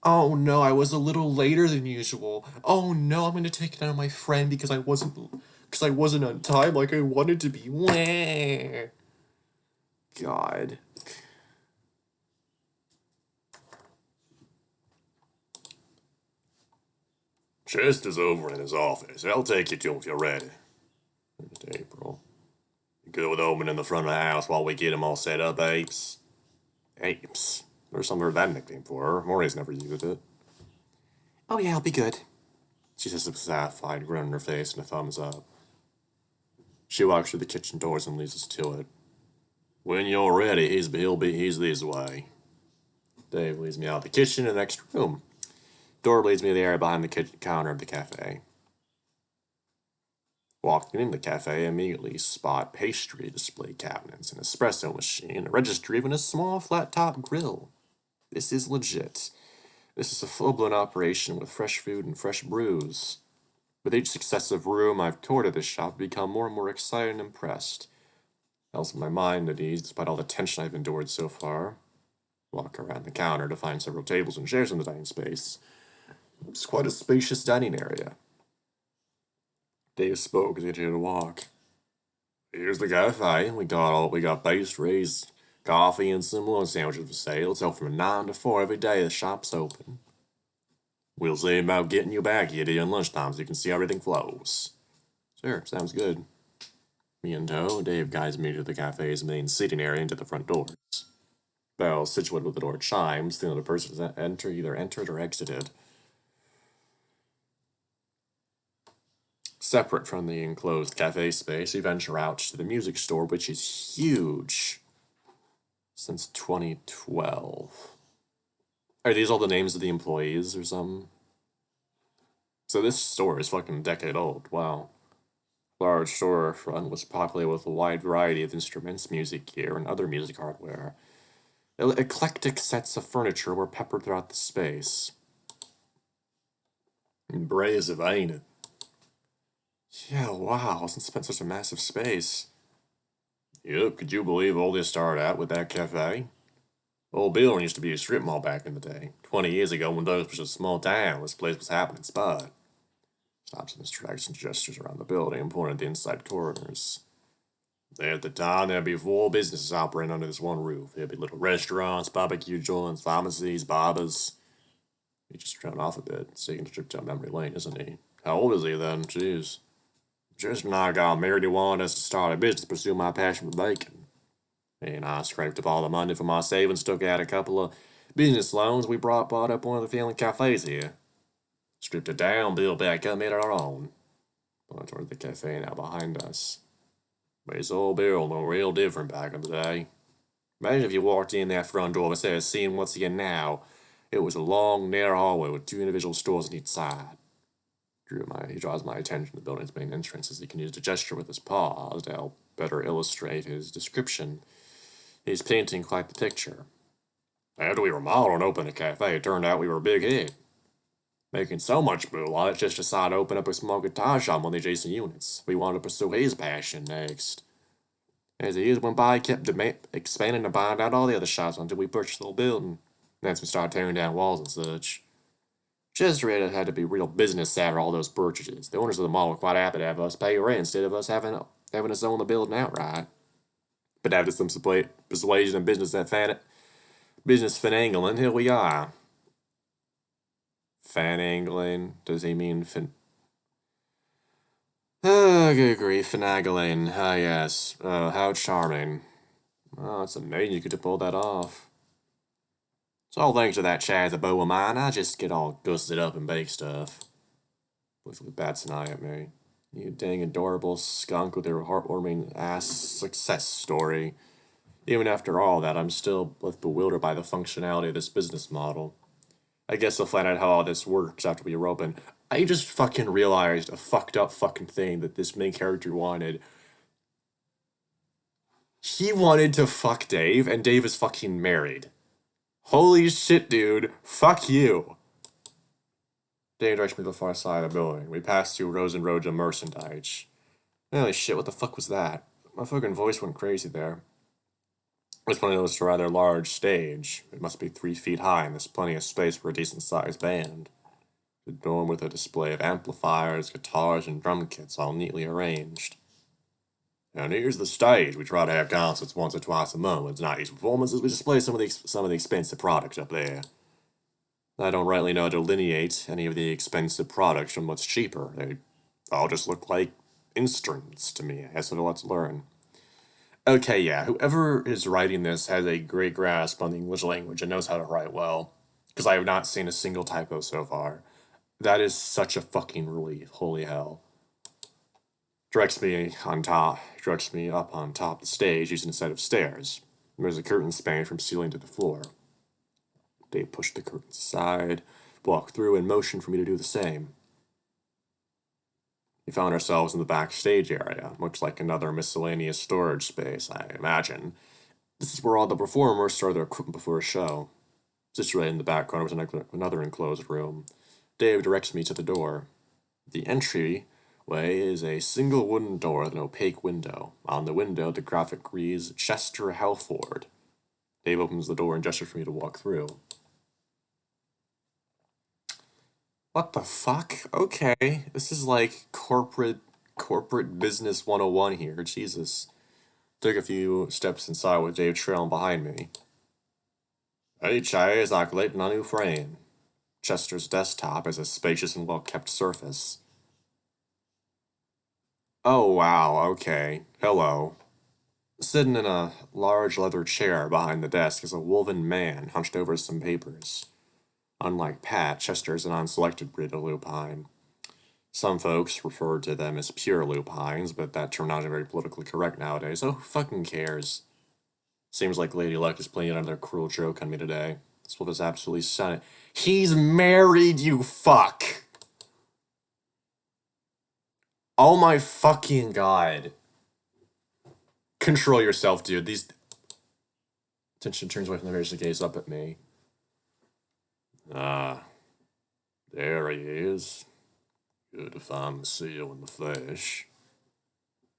Speaker 1: Oh no, I was a little later than usual. Oh no, I'm gonna take it out on my friend because I wasn't on time like I wanted to be. Wah. God. Chest is over in his office. I'll take you to him if you're ready. April. You good with opening the front of the house while we get him all set up, apes? Apes. There's some heard that nickname for her. Maury's never used it. Oh yeah, I'll be good. She says with a satisfied grin on her face and a thumbs up. She walks through the kitchen doors and leads us to it. When you're ready, he's this way. Dave leads me out of the kitchen to the next room. Door leads me to the area behind the kitchen counter of the cafe. Walking into the cafe, I immediately spot pastry display cabinets, an espresso machine, a register, even a small flat-top grill. This is legit. This is a full-blown operation with fresh food and fresh brews. With each successive room I've toured at this shop, I've become more and more excited and impressed. Else my mind at ease, despite all the tension I've endured so far. Walk around the counter to find several tables and chairs in the dining space. It's quite a spacious dining area. Dave spoke as he continued to walk. Here's the cafe. We got pastries, coffee, and some lunch sandwiches for sale. It's open from 9 to 4 every day the shop's open. We'll see about getting you back here during lunchtime so you can see how everything flows. Sure, sounds good. Me in tow, Dave guides me to the cafe's main seating area and to the front doors. Bell, situated with the door chimes, the other person has either entered or exited. Separate from the enclosed cafe space, we venture out to the music store, which is huge. Since 2012. Are these all the names of the employees or something? So this store is fucking a decade old. Wow. Large storefront was populated with a wide variety of instruments, music gear, and other music hardware. Eclectic sets of furniture were peppered throughout the space. Impressive, ain't it? Yeah, wow, hasn't spent such a massive space. Yep, could you believe all this started out with that cafe? Old Bill used to be a strip mall back in the day. 20 years ago, when Douglas was a small town, this place was happening spot. Stops in his tracks and gestures around the building and pointed at the inside corners. At the time, there'd be 4 businesses operating under this one roof. There'd be little restaurants, barbecue joints, pharmacies, barbers. He's just thrown off a bit, taking a trip down memory lane, isn't he? How old is he then? Jeez. Just when I got married, he wanted us to start a business to pursue my passion for bacon. And I scraped up all the money from my savings, took out a couple of business loans. We bought up one of the family cafes here. Stripped it down, built back up, made it our own. Going toward the cafe now behind us. But this old Bill looked real different back in the day. Imagine if you walked in that front door instead of seeing what's here now. It was a long, narrow hallway with 2 individual stores on each side. He draws my attention to the building's main entrance as he continues to gesture with his paws to help better illustrate his description. He's painting quite the picture. After we remodeled and opened a cafe, it turned out we were a big hit. Making so much moolah, just decided to open up a small guitar shop on the adjacent units. We wanted to pursue his passion next. As the years went by, he kept expanding and buying out all the other shops until we purchased the whole building. That's when we started tearing down walls and such. Just had to be real business after all those purchases. The owners of the mall were quite happy to have us pay rent instead of us having us own the building outright. But after some persuasion and business finagling, here we are. Finagling? Does he mean Oh, good grief, finagling. Ah, yes. How charming. Oh, it's amazing you could pull that off. It's all thanks to that Chaz of bow of mine. I just get all gusted up and bake stuff. Blissfully bats an eye at me. You dang adorable skunk with your heartwarming ass success story. Even after all that, I'm still left bewildered by the functionality of this business model. I guess I'll find out how all this works after we are open. I just fucking realized a fucked up fucking thing that this main character wanted. He wanted to fuck Dave, and Dave is fucking married. Holy shit, dude. Fuck you. Dave directs me to the far side of the building. We passed through rows and rows of merchandise. Holy shit, what the fuck was that? My fucking voice went crazy there. This one was a rather large stage. It must be 3 feet high, and there's plenty of space for a decent-sized band. Adorned with a display of amplifiers, guitars, and drum kits all neatly arranged. And here's the stage. We try to have concerts once or twice a month. It's not these performances. We display some of the expensive products up there. I don't rightly know how to delineate any of the expensive products from what's cheaper. They all just look like instruments to me. I guess I'll have to learn. Okay, yeah, whoever is writing this has a great grasp on the English language and knows how to write well. Because I have not seen a single typo so far. That is such a fucking relief. Holy hell. Directs me up on top of the stage using a set of stairs. There's a curtain spanning from ceiling to the floor. They pushed the curtains aside, walked through, and motioned for me to do the same. We found ourselves in the backstage area, much like another miscellaneous storage space, I imagine. This is where all the performers store their equipment before a show. Situated in the back corner was another enclosed room. Dave directs me to the door. The entryway is a single wooden door with an opaque window. On the window, the graphic reads Chester Halford. Dave opens the door and gestures for me to walk through. What the fuck? Okay, this is like corporate business 101 here. Jesus. Took a few steps inside with Dave trailing behind me. Each eye is calculating a new frame. Chester's desktop is a spacious and well-kept surface. Oh wow, okay. Hello. Sitting in a large leather chair behind the desk is a woven man hunched over some papers. Unlike Pat, Chester is an unselected breed of lupine. Some folks refer to them as pure lupines, but that terminology is very politically correct nowadays, so who fucking cares? Seems like Lady Luck is playing another cruel joke on me today. This wolf is absolutely stunning. He's married, you fuck! Oh my fucking god. Control yourself, dude. These... Attention turns away from the face to gaze up at me. Ah, there he is. Good to finally see you in the flesh.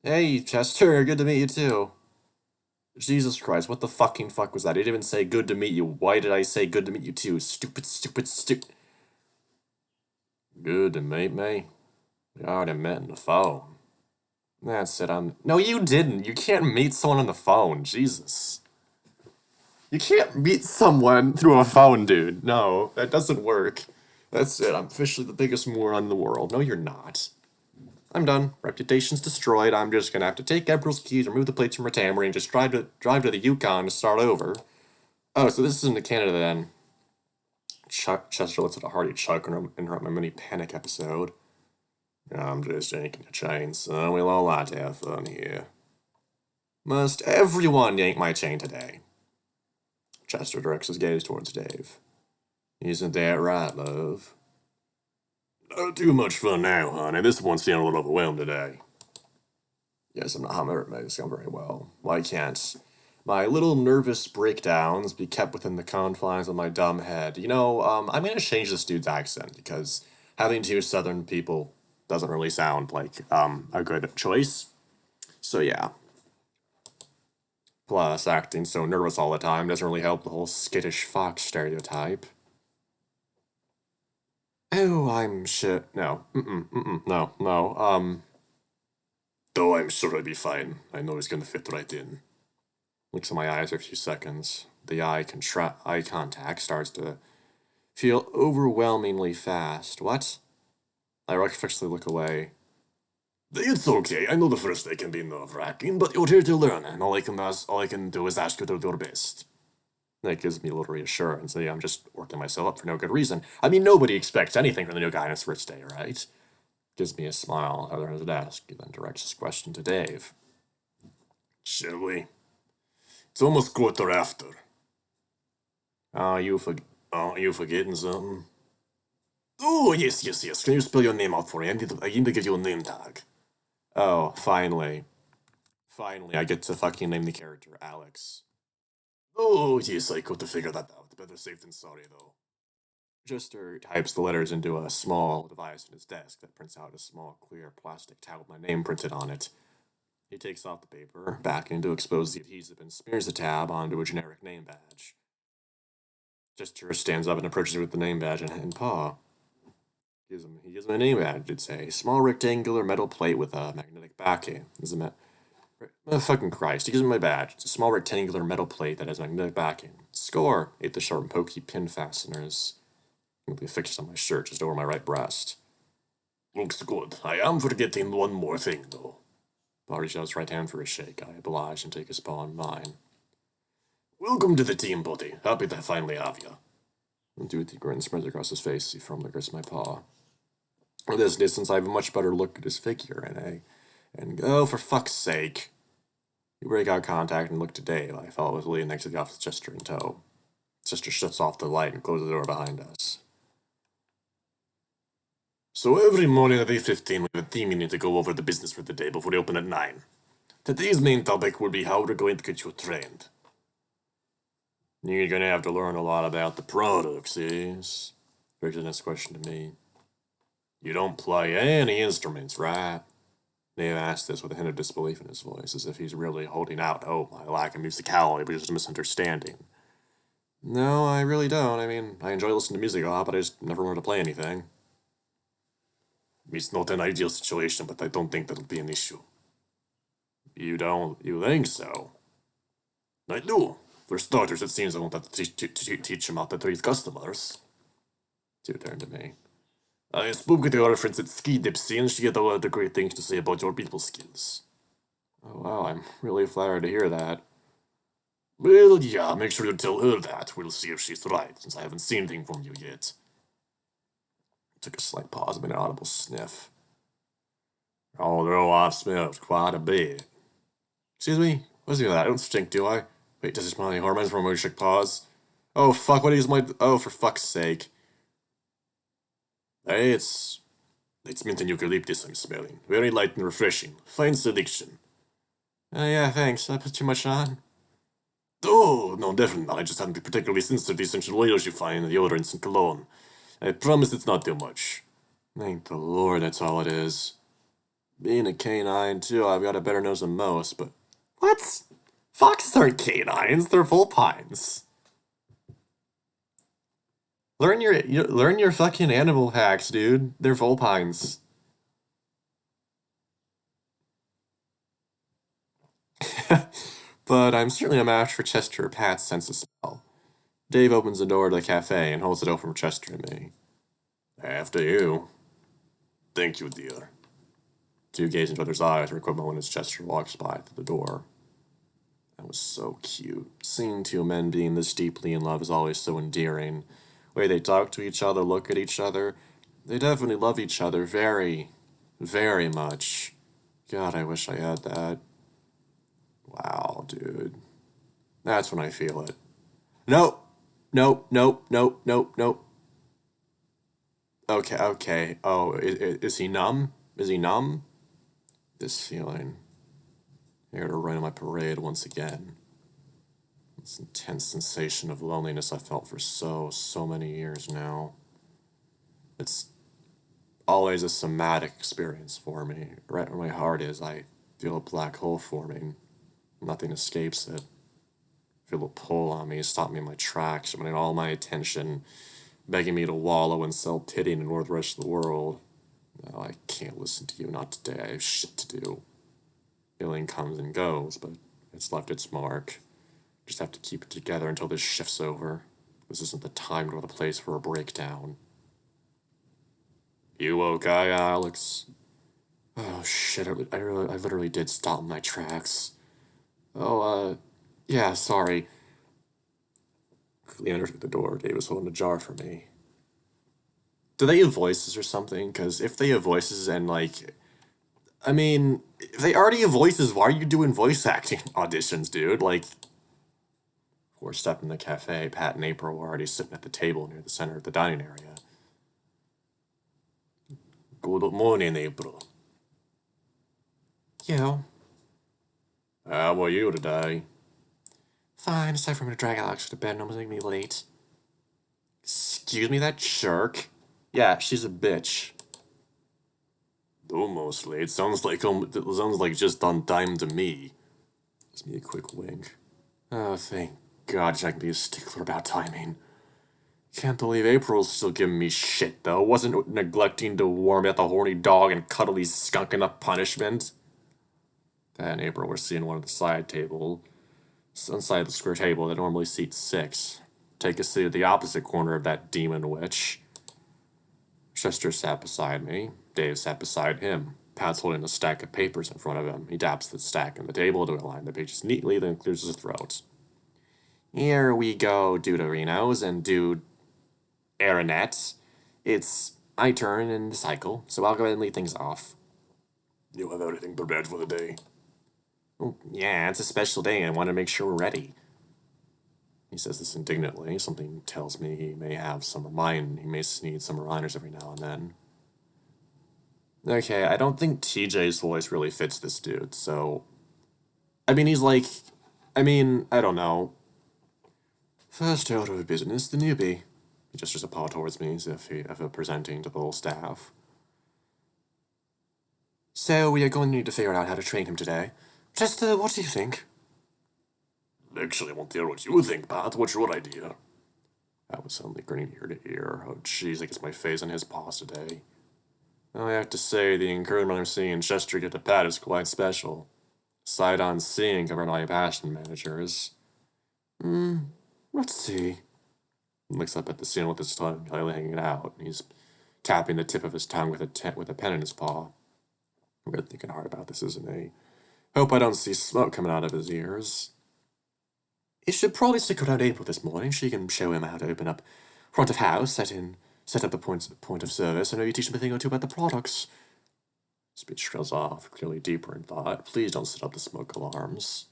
Speaker 1: Hey, Chester, good to meet you too. Jesus Christ, what the fucking fuck was that? I didn't even say good to meet you. Why did I say good to meet you too? Stupid, stupid, stupid. Good to meet me? We already met on the phone. That's it, No, you didn't. You can't meet someone on the phone. Jesus. You can't meet someone through a phone, dude. No, that doesn't work. That's it. I'm officially the biggest moron in the world. No, you're not. I'm done. Reputation's destroyed. I'm just gonna have to take Gabriel's keys, remove the plates from her Tamary, and just drive to the Yukon to start over. Oh, so this isn't Canada then. Chester lets out a hearty chuck and interrupt my mini panic episode. I'm just yanking a chain, son. We'll all like to have fun here. Must everyone yank my chain today? Chester directs his gaze towards Dave. Isn't that right, love? Not too much fun now, honey. This one's feeling a little overwhelmed today. Yes, I'm not I'm very well. Why can't my little nervous breakdowns be kept within the confines of my dumb head? I'm gonna change this dude's accent because having two southern people doesn't really sound like a good choice. So yeah. Plus, acting so nervous all the time doesn't really help the whole skittish fox stereotype. Oh, I'm shit. No. No, no. Though I'm sure I'll be fine. I know he's gonna fit right in. Looks at my eyes for a few seconds. The eye contact starts to feel overwhelmingly fast. What? I reflexively look away. It's okay. I know the first day can be nerve-wracking, but you're here to learn, and all I can do is ask you to do your best. That gives me a little reassurance. I'm just working myself up for no good reason. I mean, nobody expects anything from the new guy on his first day, right? Gives me a smile out of his desk, and then directs his question to Dave. Shall we? It's almost quarter after. You forgetting something? Oh, yes. Can you spell your name out for me? I need to give you a name tag. Oh, finally. Finally, I get to fucking name the character Alex. Oh, yes, I got to figure that out. Better safe than sorry, though. Jester types the letters into a small device on his desk that prints out a small clear plastic tag with my name printed on it. He takes off the paper, backing to expose the adhesive, and smears the tab onto a generic name badge. Jester stands up and approaches me with the name badge in paw. He gives him a name badge. It's a small rectangular metal plate with a magnetic backing. Oh, fucking Christ. He gives me my badge. It's a small rectangular metal plate that has magnetic backing. Score! 8 the sharp and pokey pin fasteners. Will be affixed on my shirt just over my right breast. Looks good. I am forgetting one more thing, though. I'll reach out his right hand for a shake. I oblige and take his paw in mine. Welcome to the team, buddy. Happy to finally have you. And Timothy grin spreads across his face as he firmly grasps my paw. At this distance, I have a much better look at his figure, and oh, for fuck's sake. We break eye contact and look to Dave. I follow with Lee next to the office Chester in tow. Chester shuts off the light and closes the door behind us. So every morning at 8:15, we have a team meeting to go over the business for the day before we open at 9. Today's main topic will be how we're going to get you trained. You're going to have to learn a lot about the products, is? Here's the next question to me. You don't play any instruments, right? Dave asked this with a hint of disbelief in his voice, as if he's really holding out hope my lack of musicality was just a misunderstanding. No, I really don't. I mean, I enjoy listening to music a lot, but I just never learned to play anything. It's not an ideal situation, but I don't think that'll be an issue. You think so? I do. For starters, it seems I won't have to teach him how to treat customers. She turned to me. I spoke with your friends at Ski Dipsy, and she had a lot of great things to say about your people skills. Oh wow, I'm really flattered to hear that. Well, yeah, make sure you tell her that. We'll see if she's right, since I haven't seen anything from you yet. Took a slight pause and an audible sniff. Although I've smelled quite a bit. Excuse me? What's that? I don't stink, do I? Wait, does this smell any hormones from a shake pause? Oh, fuck, what is my... Oh, for fuck's sake. Hey, it's mint and eucalyptus I'm smelling. Very light and refreshing. Fine selection. Yeah, thanks. Did I put too much on? Oh, no, definitely not. I just happen to be particularly sensitive to the essential oils you find in the deodorants and cologne. I promise it's not too much. Thank the Lord, that's all it is. Being a canine, too, I've got a better nose than most, but... What? Foxes aren't canines, they're vulpines. Learn your fucking animal hacks, dude. They're vulpines. But I'm certainly a match for Chester or Pat's sense of smell. Dave opens the door to the cafe and holds it open for Chester and me. After you. Thank you, dear. Two gaze into each other's eyes for a quick moment as Chester walks by through the door. That was so cute. Seeing two men being this deeply in love is always so endearing. The way they talk to each other, look at each other. They definitely love each other very, very much. God, I wish I had that. Wow, dude. That's when I feel it. Nope. Nope, nope, nope, nope, nope. Okay. Oh, is he numb? Is he numb? This feeling. Here to rain on my parade once again. This intense sensation of loneliness I felt for so many years now. It's always a somatic experience for me. Right where my heart is, I feel a black hole forming. Nothing escapes it. I feel a pull on me, stop me in my tracks, wanting all my attention, begging me to wallow in self-pity and ignore the rest of the world. No, I can't listen to you, not today. I have shit to do. Feeling comes and goes, but it's left its mark. Just have to keep it together until this shift's over. This isn't the time nor the place for a breakdown. You okay, Alex? Oh shit, I literally did stop in my tracks. Oh, yeah, sorry. Quickly entered the door. Dave was holding a jar for me. Do they have voices or something? Because if they have voices and, like... I mean, if they already have voices, why are you doing voice acting auditions, dude? Like... Before stepping in the cafe, Pat and April were already sitting at the table near the center of the dining area. Good morning, April. You? How are you today? Fine, it's time for me to drag Alex to bed and almost make me late. Excuse me, that jerk? Yeah, she's a bitch. Almost late. Sounds like just on time to me. Gives me a quick wink. Oh, thank God I can be a stickler about timing. Can't believe April's still giving me shit, though. Wasn't neglecting to warm at the horny dog and cuddly skunk enough punishment. Pat and April were sitting one of the side table, inside the square table that normally seats 6. Take a seat at the opposite corner of that demon witch. Chester sat beside me. Dave sat beside him. Pat's holding a stack of papers in front of him. He taps the stack on the table to align the pages neatly, then clears his throat. Here we go, Duderinos and Aeronet. It's my turn in the cycle, so I'll go ahead and lead things off. You have everything prepared for the day? Oh, yeah, it's a special day, and I want to make sure we're ready. He says this indignantly. Something tells me he may need some reminders every now and then. Okay, I don't think TJ's voice really fits this dude, so... I mean, I don't know. First order of business, the newbie. He gestures a paw towards me as if presenting to the whole staff. So, we are going to need to figure out how to train him today. Chester, what do you think? Actually, I want to hear what you think, Pat. What's your idea? I was suddenly grinning ear to ear. Oh, jeez, I guess my face on his paws today. I have to say, the encouragement I'm seeing in Chester get to Pat is quite special. Sight on seeing covered by passion managers. Let's see. He looks up at the ceiling with his tongue hanging out. He's tapping the tip of his tongue with a pen in his paw. I'm really thinking hard about this, isn't he? Hope I don't see smoke coming out of his ears. He should probably stick around April this morning. She can show him how to open up front of house, set up the point of service, and maybe teach him a thing or two about the products. Speech trails off, clearly deeper in thought. Please don't set up the smoke alarms.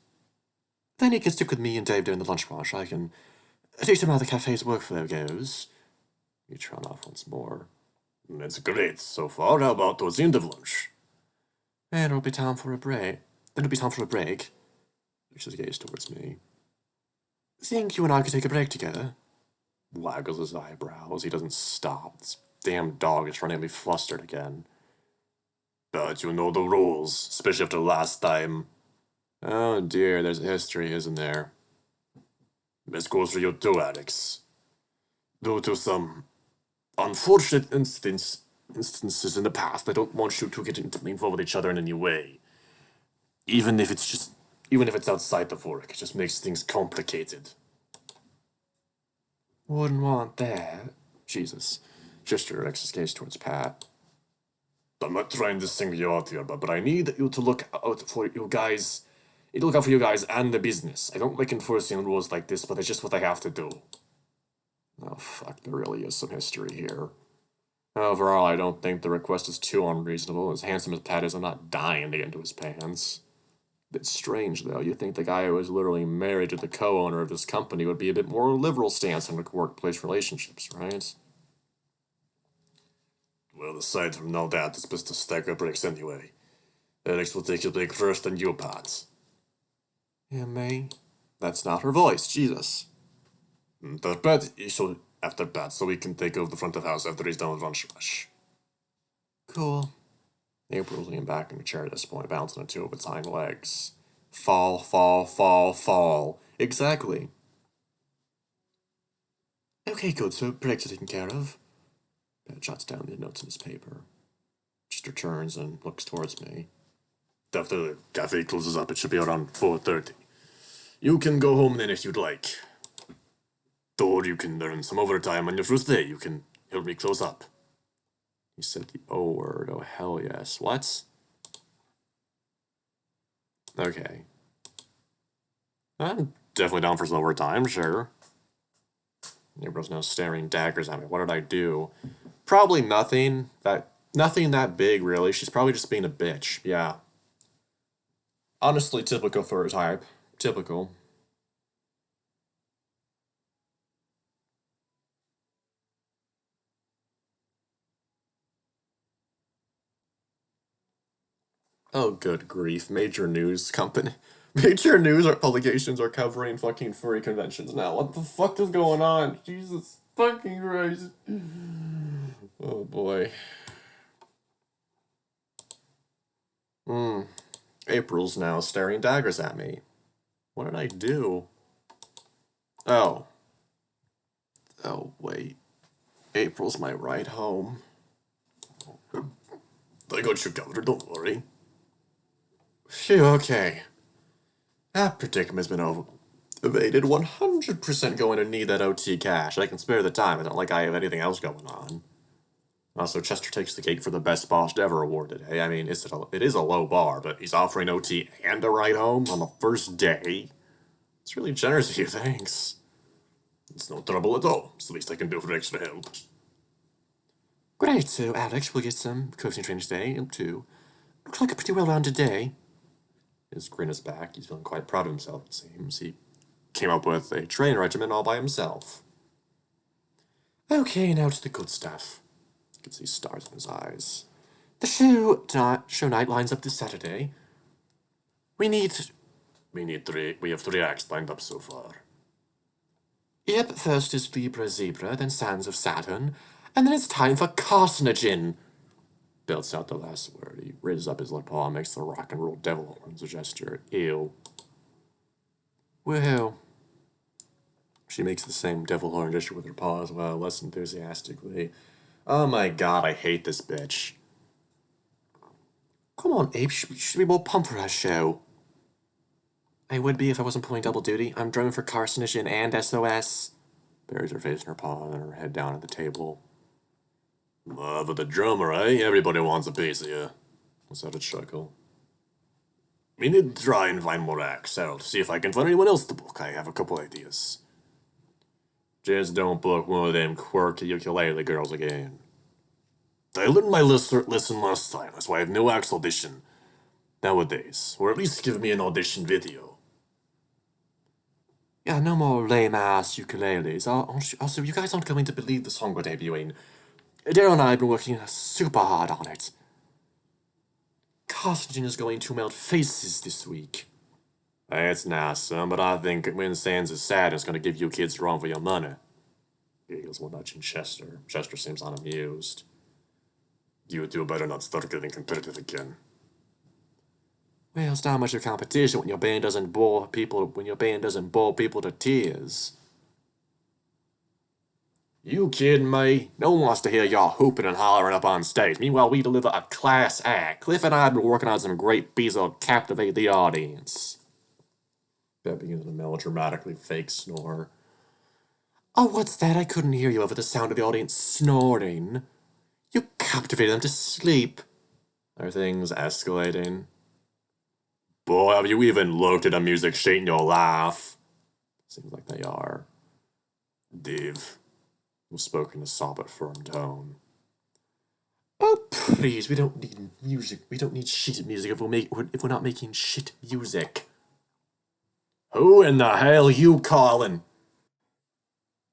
Speaker 1: Then he can stick with me and Dave during the lunch rush. I can teach him how the cafe's workflow goes. You trail off once more. That's great so far. How about towards the end of lunch? And it'll be time for a break. Then it'll be time for a break. Looks his gaze towards me. Think you and I could take a break together? Waggles his eyebrows. He doesn't stop. This damn dog is trying to get me flustered again. But you know the rules, especially after last time. Oh dear, there's a history, isn't there? This goes for you too, Alex. Due to some unfortunate instances in the past, I don't want you to get involved with each other in any way. Even if it's outside of work, it just makes things complicated. Wouldn't want that. Jesus. Gesture Alex's gaze towards Pat. I'm not trying to single you out here, but I need you to look out for you guys. I need to look out for you guys and the business. I don't like enforcing rules like this, but it's just what I have to do. Oh, fuck, there really is some history here. Overall, I don't think the request is too unreasonable. As handsome as Pat is, I'm not dying to get into his pants. Bit strange, though. You'd think the guy who was literally married to the co-owner of this company would be a bit more liberal stance on workplace relationships, right? Well, aside from no doubt, it's best to stack up bricks anyway. Alex will take your break first, and you, Pat. Yeah, May? That's not her voice, Jesus. After Pat, so we can take over the front of house after he's done with lunch rush. Cool. April's leaning back in the chair at this point, bouncing on two of its hind legs. Fall, fall, fall, fall. Exactly. Okay, good, so breaks are taken care of. Pat jots down the notes in his paper. Just returns and looks towards me. After the cafe closes up, it should be around 4:30. You can go home then if you'd like. Or you can earn some overtime on your first day. You can help me close up. He said the O word. Oh, hell yes. What? Okay. I'm definitely down for some overtime, sure. April's now staring daggers at me. What did I do? Probably nothing. Nothing that big, really. She's probably just being a bitch. Yeah. Honestly, typical for her type. Typical. Oh, good grief. Major news publications are covering fucking furry conventions now. What the fuck is going on? Jesus fucking Christ. Oh, boy. April's now staring daggers at me. What did I do? Oh. Oh, wait. April's my ride home. I got you covered, don't worry. Phew, okay. That predicament has been evaded. 100% going to need that OT cash. I can spare the time. It's not like I have anything else going on. Also, Chester takes the cake for the best boss ever award today. I mean, it is a low bar, but he's offering OT and a ride home on the first day. It's really generous of you, thanks. It's no trouble at all. It's the least I can do for extra help. Great, so Alex will get some coaching training today, too. Looks like a pretty well-rounded day. His grin is back. He's feeling quite proud of himself, it seems. He came up with a training regimen all by himself. Okay, now to the good stuff. You can see stars in his eyes. The show night lines up this Saturday. We have 3 acts lined up so far. Yep, first is Libra Zebra, then Sands of Saturn, and then it's time for carcinogen. Belts out the last word. He raises up his left paw and makes the rock and roll devil horns a gesture. Ew. Woohoo. She makes the same devil horn gesture with her paw as well, less enthusiastically. Oh my god, I hate this bitch. Come on, Abe, should be more pumped for our show. I would be if I wasn't pulling double duty. I'm drumming for carcinogen and SOS. Buries her face in her paw and her head down at the table. Love of the drummer, eh? Everybody wants a piece of you. What's that a chuckle? We need to try and find more acts. I'll see if I can find anyone else to book. I have a couple ideas. Just don't book one of them quirky ukulele girls again. I learned my lesson last time. That's why I have no acts audition nowadays. Or at least give me an audition video. Yeah, no more lame-ass ukuleles. Also, you guys aren't going to believe the song we're debuting. Daryl and I have been working super hard on it. Carcinogen is going to melt faces this week. It's nice, son, but I think when Sands is sad, it's going to give you kids wrong for your money. Giggles one nudge in Chester. Chester seems unamused. You two better not start getting competitive again. Well, it's not much of a competition when your band doesn't bore people to tears. You kidding me? No one wants to hear y'all hooping and hollering up on stage. Meanwhile, we deliver a class act. Cliff and I have been working on some great beats that'll captivate the audience. Beth begins a melodramatically fake snore. Oh, what's that? I couldn't hear you over the sound of the audience snoring. You captivated them to sleep. Are things escalating? Boy, have you even looked at a music sheet in your life? Seems like they are. Dave was spoken in a soft but firm tone. Oh, please, we don't need music. We don't need shit music if we're not making shit music. Who in the hell you calling?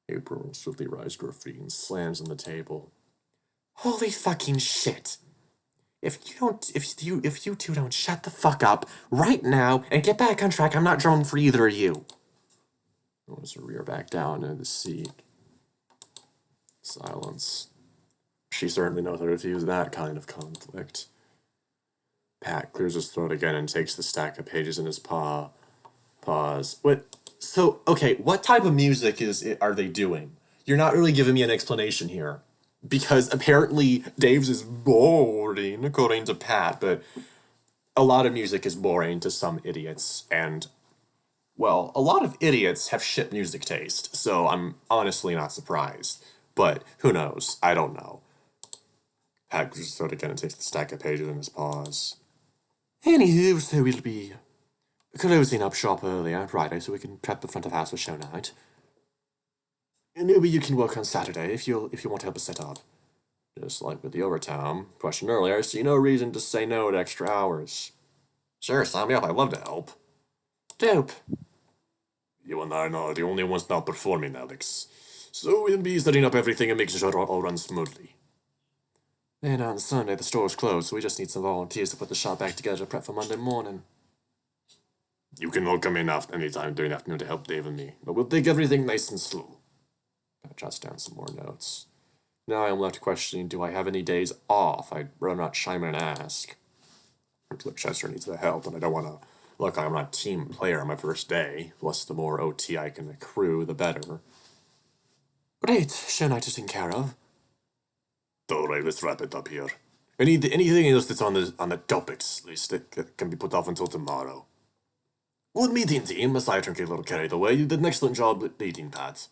Speaker 1: April swiftly rises to her feet and slams on the table. Holy fucking shit. If you two don't shut the fuck up right now and get back on track, I'm not drumming for either of you. Throws her rear back down into the seat. Silence. She certainly knows how to refuse that kind of conflict. Pat clears his throat again and takes the stack of pages in his paw. Pause. What type of music are they doing? You're not really giving me an explanation here. Because apparently Dave's is boring, according to Pat, but a lot of music is boring to some idiots, and, well, a lot of idiots have shit music taste, so I'm honestly not surprised. But who knows? I don't know. Pat clears his throat again and takes the stack of pages in his paws. Anywho, so we'll be closing up shop early on Friday so we can prep the front of house for show night. And maybe you can work on Saturday if you want to help us set up. Just like with the overtime question earlier, I see no reason to say no to extra hours. Sure, sign me up. I'd love to help. Dope. You and I are not the only ones not performing, Alex. So we'll be setting up everything and making sure it all runs smoothly. Then on Sunday, the store's closed, so we just need some volunteers to put the shop back together to prep for Monday morning. You can all come in anytime during the afternoon to help Dave and me, but we'll take everything nice and slow. Pat jots down some more notes. Now I am left questioning, do I have any days off? I'd rather not chime in and ask. Look, Chester needs the help, and I don't want to... Look, I'm not a team player on my first day. Plus, the more OT I can accrue, the better. Great, show night is taken care of. Alright, let's wrap it up here. Anything else that's on the topics list that can be put off until tomorrow. Good meeting, team. Aside from getting a little carried away, you did an excellent job leading, Pat.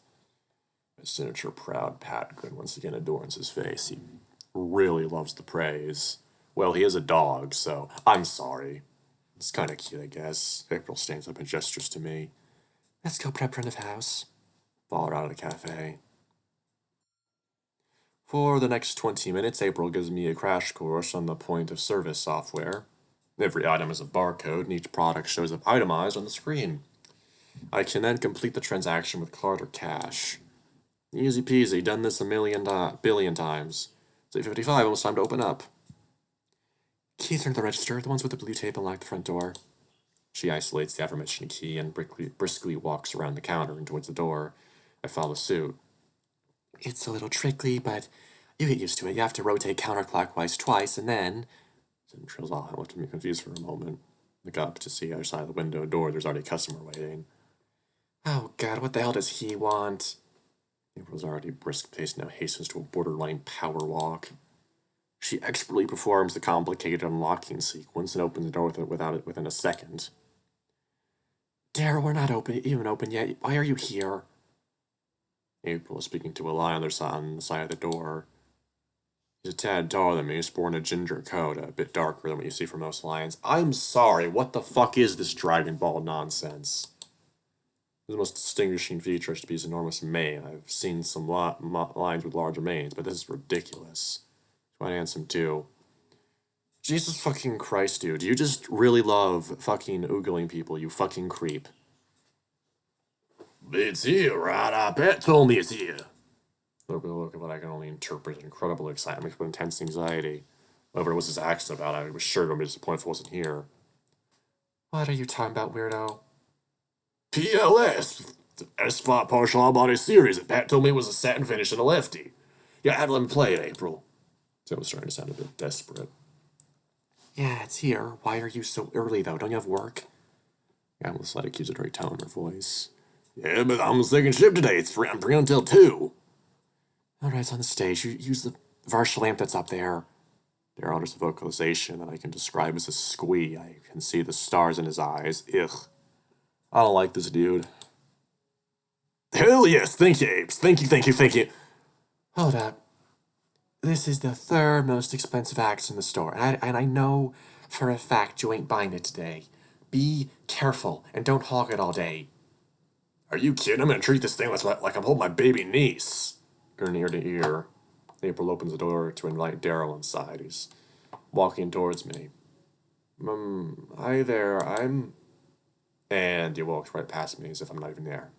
Speaker 1: His signature proud Pat grin once again adorns his face. He really loves the praise. Well, he is a dog, so I'm sorry. It's kind of cute, I guess. April stands up and gestures to me. Let's go prep front of house. Follow her out of the cafe. For the next 20 minutes, April gives me a crash course on the point of service software. Every item is a barcode, and each product shows up itemized on the screen. I can then complete the transaction with card or cash. Easy peasy, done this a billion times. It's 8:55, almost time to open up. Keys are in the register, the ones with the blue tape unlock the front door. She isolates the aforementioned key and briskly walks around the counter and towards the door. I follow suit. It's a little tricky, but you get used to it. You have to rotate counterclockwise twice, and then... Then trails off. I looked at me confused for a moment. Look up to see the other side of the window door. There's already a customer waiting. Oh god, what the hell does he want? April's already brisk-paced now hastens to a borderline power walk. She expertly performs the complicated unlocking sequence and opens the door within a second. Daryl, we're not even open yet. Why are you here? April is speaking to a lie on the side of the door. He's a tad taller than me, sporting a ginger coat, a bit darker than what you see from most lions. I'm sorry, what the fuck is this Dragon Ball nonsense? The most distinguishing feature is to be his enormous mane. I've seen some lions with larger manes, but this is ridiculous. He's quite handsome, too. Jesus fucking Christ, dude. You just really love fucking oogling people, you fucking creep. It's here, right? I bet told me it's here. Look at what I can only interpret as incredible excitement but intense anxiety. Whatever it was his accent about, I was sure going to be disappointed if it wasn't here. What are you talking about, weirdo? PLS, the S5 partial all-body series that Pat told me was a satin finish and a lefty. Yeah, I had to let him play it, April. So I was starting to sound a bit desperate. Yeah, it's here. Why are you so early, though? Don't you have work? Yeah, I'm with a slight accusatory tone in her voice. Yeah, but I'm on second shift today. I'm free until 2. Alright, it's on the stage. You use the Varsha lamp that's up there. Daryl utters a vocalization that I can describe as a squee. I can see the stars in his eyes. Ugh. I don't like this dude. Hell yes, thank you, Apes. Thank you. Hold up. This is the 3rd most expensive axe in the store, and I know for a fact you ain't buying it today. Be careful, and don't hog it all day. Are you kidding? I'm gonna treat this thing like I'm holding my baby niece. Grin ear to ear. April opens the door to invite Daryl inside. He's walking towards me. Hi there, And he walks right past me as if I'm not even there.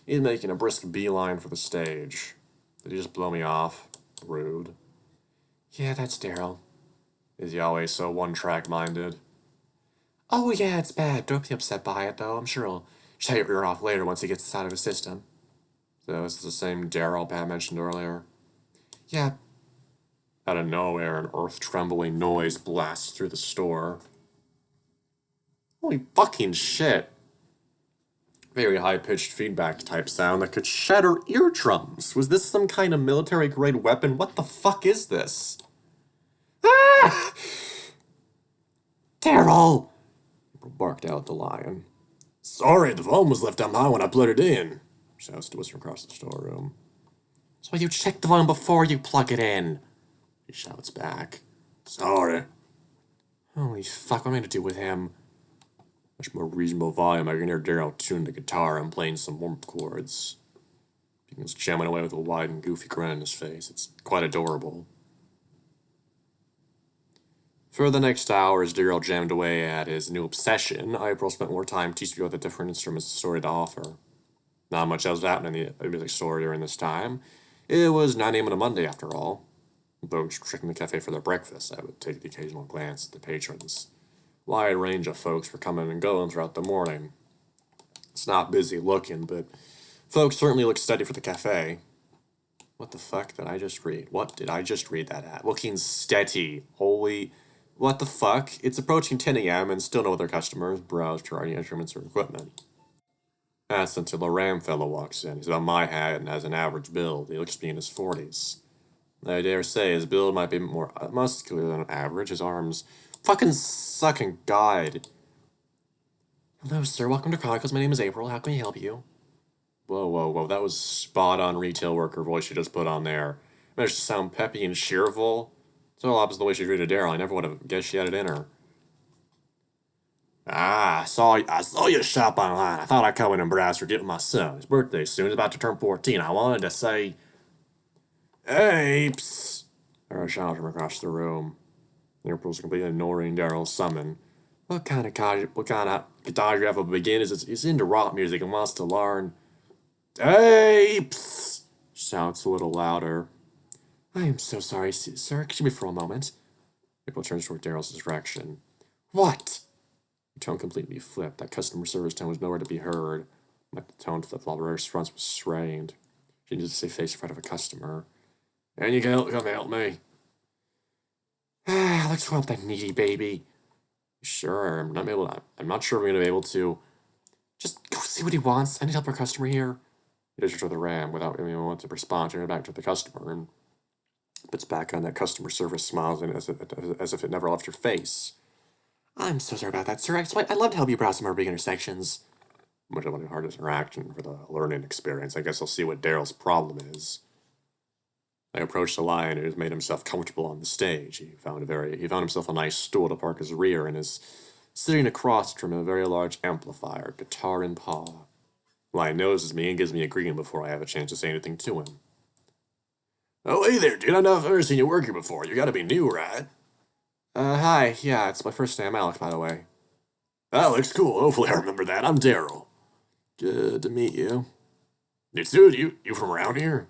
Speaker 1: He's making a brisk beeline for the stage. Did he just blow me off? Rude. Yeah, that's Daryl. Is he always so one-track-minded? Oh yeah, it's bad. Don't be upset by it, though. I'm sure he'll shut your ear off later once he gets this out of his system. So this is the same Daryl Pat mentioned earlier? Yeah. Out of nowhere, an earth-trembling noise blasts through the store. Holy fucking shit. Very high-pitched feedback type sound that could shatter eardrums. Was this some kind of military-grade weapon? What the fuck is this? Ah! Daryl! April barked out at the lion. Sorry, the volume was left on high when I plugged it in. Shouts to us from across the storeroom. So you check the volume before you plug it in. He shouts back. Sorry. Holy fuck, what am I gonna do with him? Much more reasonable volume, I can hear Daryl tune the guitar and playing some warm chords. He was jamming away with a wide and goofy grin on his face. It's quite adorable. For the next hour, as Daryl jammed away at his new obsession, April spent more time teaching me about the different instruments the store had to offer. Not much else happened in the music store during this time. It was 9 a.m. on a Monday, after all. Folks checking the cafe for their breakfast. I would take the occasional glance at the patrons. Wide range of folks were coming and going throughout the morning. It's not busy looking, but folks certainly look steady for the cafe. What the fuck did I just read? What did I just read that at? Looking steady. Holy... What the fuck? It's approaching 10 a.m. and still no other customers browse for any instruments or equipment. That's until a Ram fellow walks in. He's about my height and has an average build. He looks to be in his 40s. I dare say his build might be more muscular than average. His arms fucking suck and guide. Hello, sir. Welcome to Chronicles. My name is April. How can we help you? Whoa. That was spot-on retail worker voice you just put on there. Managed to sound peppy and cheerful. So opposite the way she treated Daryl. I never would have guessed she had it in her. Ah, I saw you shop online. I thought I'd come in and browse for gift my son. His birthday's soon. He's about to turn 14. I wanted to say, hey, psst. I heard a shout from across the room. April was completely ignoring Daryl's summon. What kind of guitar you have to begin? He's into rock music and wants to learn. Hey, psst. Shouts a little louder. I am so sorry, sir. Excuse me for a moment. April turns toward Daryl's direction. What? Her tone completely flipped. That customer service tone was nowhere to be heard. Like the tone to the flubber response was strained. She needed to say face in front of a customer. And you can come help me. Let's help that needy baby. Sure, I'm not sure we're gonna be able to. Just go see what he wants. I need help our customer here. He does to the ram without anyone want to respond, turning it back to the customer and puts back on that customer service smile as if it never left her face. I'm so sorry about that, sir. I'd love to help you browse some more big intersections. Much of a hard interaction for the learning experience. I guess I'll see what Daryl's problem is. I approached the lion who has made himself comfortable on the stage. He found himself a nice stool to park his rear and is sitting across from a very large amplifier, guitar in paw. Lion noses me and gives me a greeting before I have a chance to say anything to him. Oh, hey there, dude. I've never seen you work here before. You gotta be new, right? Hi. Yeah, it's my first day. I'm Alex, by the way. Alex, cool. Hopefully I remember that. I'm Daryl. Good to meet you. Dude, you from around here?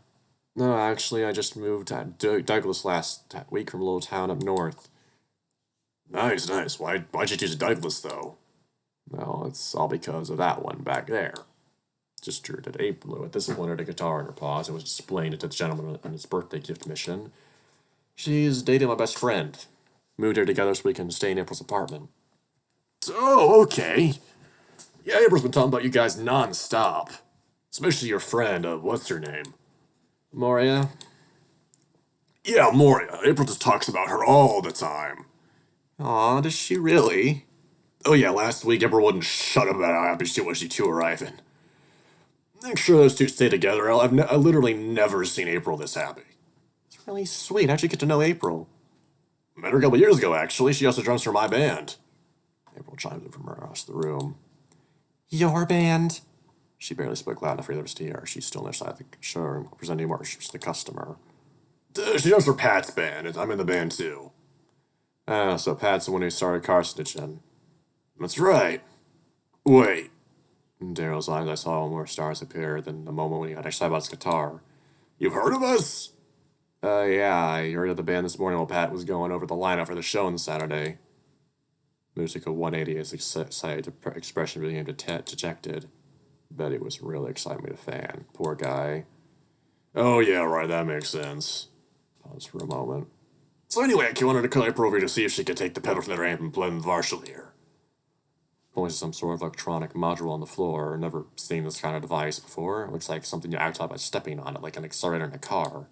Speaker 1: No, actually, I just moved to Douglas last week from a little town up north. Nice. Why'd you choose Douglas, though? Well, it's all because of that one back there. Just drew it at April, who at this point had a guitar in her paws and was displaying it to the gentleman on his birthday gift mission. She's dating my best friend. Moved here together so we can stay in April's apartment. Oh, okay. Yeah, April's been talking about you guys non-stop. Especially your friend, what's her name? Moria? Yeah, Moria. April just talks about her all the time. Aw, does she really? Oh yeah, last week April wouldn't shut up about how happy she was you two arriving. Make sure those two stay together. I've literally never seen April this happy. It's really sweet. How'd you get to know April? Met her a couple years ago, actually. She also drums for my band. April chimed in from across the room. Your band? She barely spoke loud enough for the others to hear. She's still on their side of the showroom, presenting more to the customer. She drums for Pat's band, and I'm in the band too. So Pat's the one who started Carcinogen. That's right. Wait. In Daryl's eyes, I saw more stars appear than the moment when he got excited about his guitar. You've heard of us? Yeah, I heard of the band this morning while Pat was going over the lineup for the show on Saturday. Moose took a 180 as excited expression became dejected. Bet it was really exciting to be a fan. Poor guy. Oh yeah, right, that makes sense. Pause for a moment. So anyway, I wanted to call April over to see if she could take the pedal from the ramp and play with Varshal here. Points to some sort of electronic module on the floor. Never seen this kind of device before. It looks like something you activate by stepping on it, like an accelerator in a car.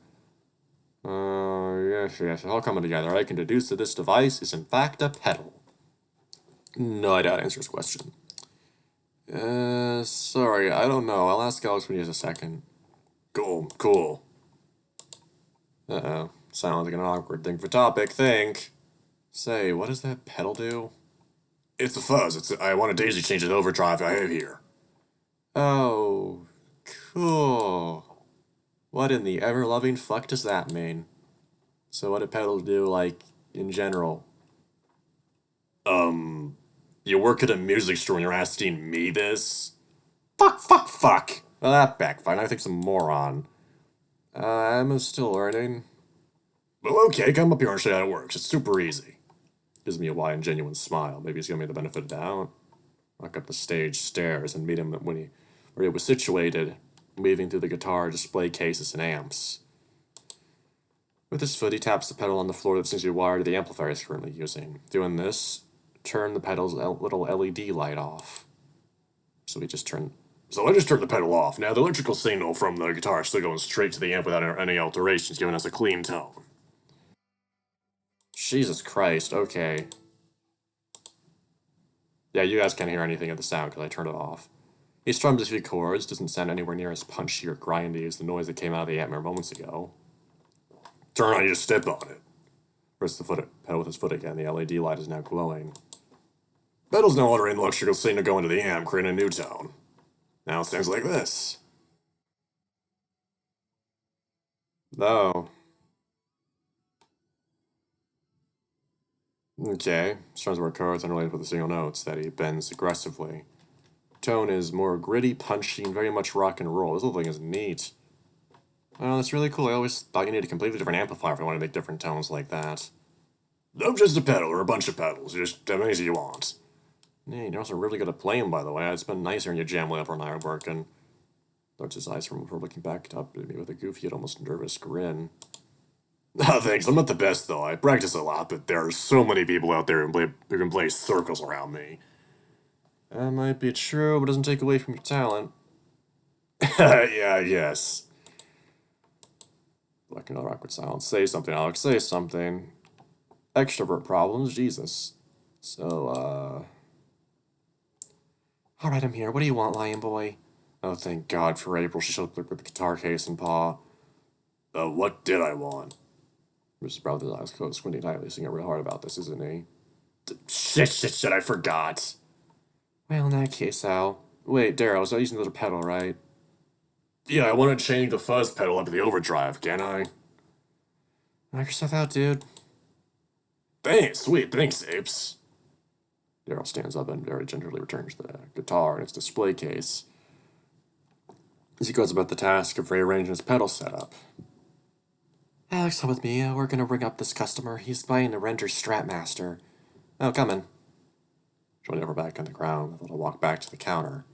Speaker 1: Yes, all coming together. I can deduce that this device is in fact a pedal. No, I doubt answers question. Sorry, I don't know. I'll ask Alex when he has a second. Cool. Uh-oh. Sounds like an awkward thing for topic. Think. Say, what does that pedal do? It's a fuzz. I want a daisy chain to the overdrive I have here. Oh, cool. What in the ever-loving fuck does that mean? So what do pedals do, like, in general? You work at a music store and you're asking me this? Fuck. Well, that backfired. I think some moron. I'm still learning. Well, okay, come up here and show you how it works. It's super easy. Gives me a wide and genuine smile. Maybe he's giving me the benefit of the doubt. Walk up the stage stairs and meet him where he was situated, weaving through the guitar display cases and amps. With his foot, he taps the pedal on the floor that seems to be wired to the amplifier he's currently using. Doing this, turn the pedal's little LED light off. So I just turned the pedal off. Now the electrical signal from the guitar is still going straight to the amp without any alterations, giving us a clean tone. Jesus Christ, okay. Yeah, you guys can't hear anything of the sound because I turned it off. He strums a few chords, doesn't sound anywhere near as punchy or grindy as the noise that came out of the amp moments ago. Turn on, you just step on it. Press the pedal with his foot again. The LED light is now glowing. Pedal's no longer in electrical signal going to the amp, creating a new tone. Now it sounds like this. Oh. Okay. Strums where chords unrelated with the single notes that he bends aggressively. Tone is more gritty, punchy, and very much rock and roll. This whole thing is neat. Oh, that's really cool. I always thought you needed a completely different amplifier if you want to make different tones like that. No, just a pedal or a bunch of pedals. You just have anything you want. Yeah, you're also really good at playing, by the way. It's been nicer in your jam lab when I were working. Darts his eyes from looking back up at me with a goofy yet almost nervous grin. Oh, thanks. I'm not the best, though. I practice a lot, but there are so many people out there who can play circles around me. That might be true, but it doesn't take away from your talent. Yeah, I guess. Like another awkward silence. Say something, Alex. Say something. Extrovert problems, Jesus. So, Alright, I'm here. What do you want, lion boy? Oh, thank God for April. She showed up with the guitar case and paw. What did I want? Mr. Brown with his eyes closed, squinting tightly, singing real hard about this, isn't he? Shit, I forgot. Well, in that case, Al. Wait, Daryl, I was using the other pedal, right? Yeah, I want to change the fuzz pedal up to the overdrive, can I? Knock yourself out, dude. Thanks, sweet, thanks, Apes. Daryl stands up and very gingerly returns the guitar in its display case. As he goes about the task of rearranging his pedal setup. Alex, come with me. We're gonna ring up this customer. He's buying a Render Stratmaster. Oh, coming. Joining over back on the ground, with a little walk back to the counter.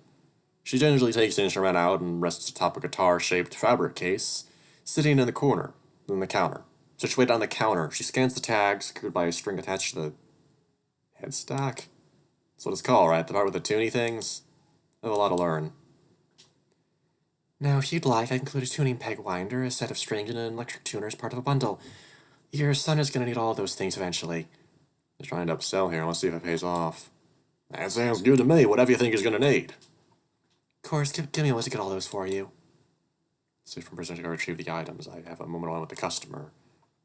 Speaker 1: She gingerly takes the instrument out and rests atop a guitar-shaped fabric case, sitting in the corner, on the counter. Situated on the counter, she scans the tag, secured by a string attached to the headstock. That's what it's called, right? The part with the tuny things? I have a lot to learn. Now, if you'd like, I can include a tuning peg winder, a set of strings, and an electric tuner as part of a bundle. Your son is going to need all those things eventually. Just trying to upsell here. Let's see if it pays off. That sounds good to me. Whatever you think he's going to need. Of course, give me a moment to get all those for you. See from presenting or retrieve the items. I have a moment on with the customer.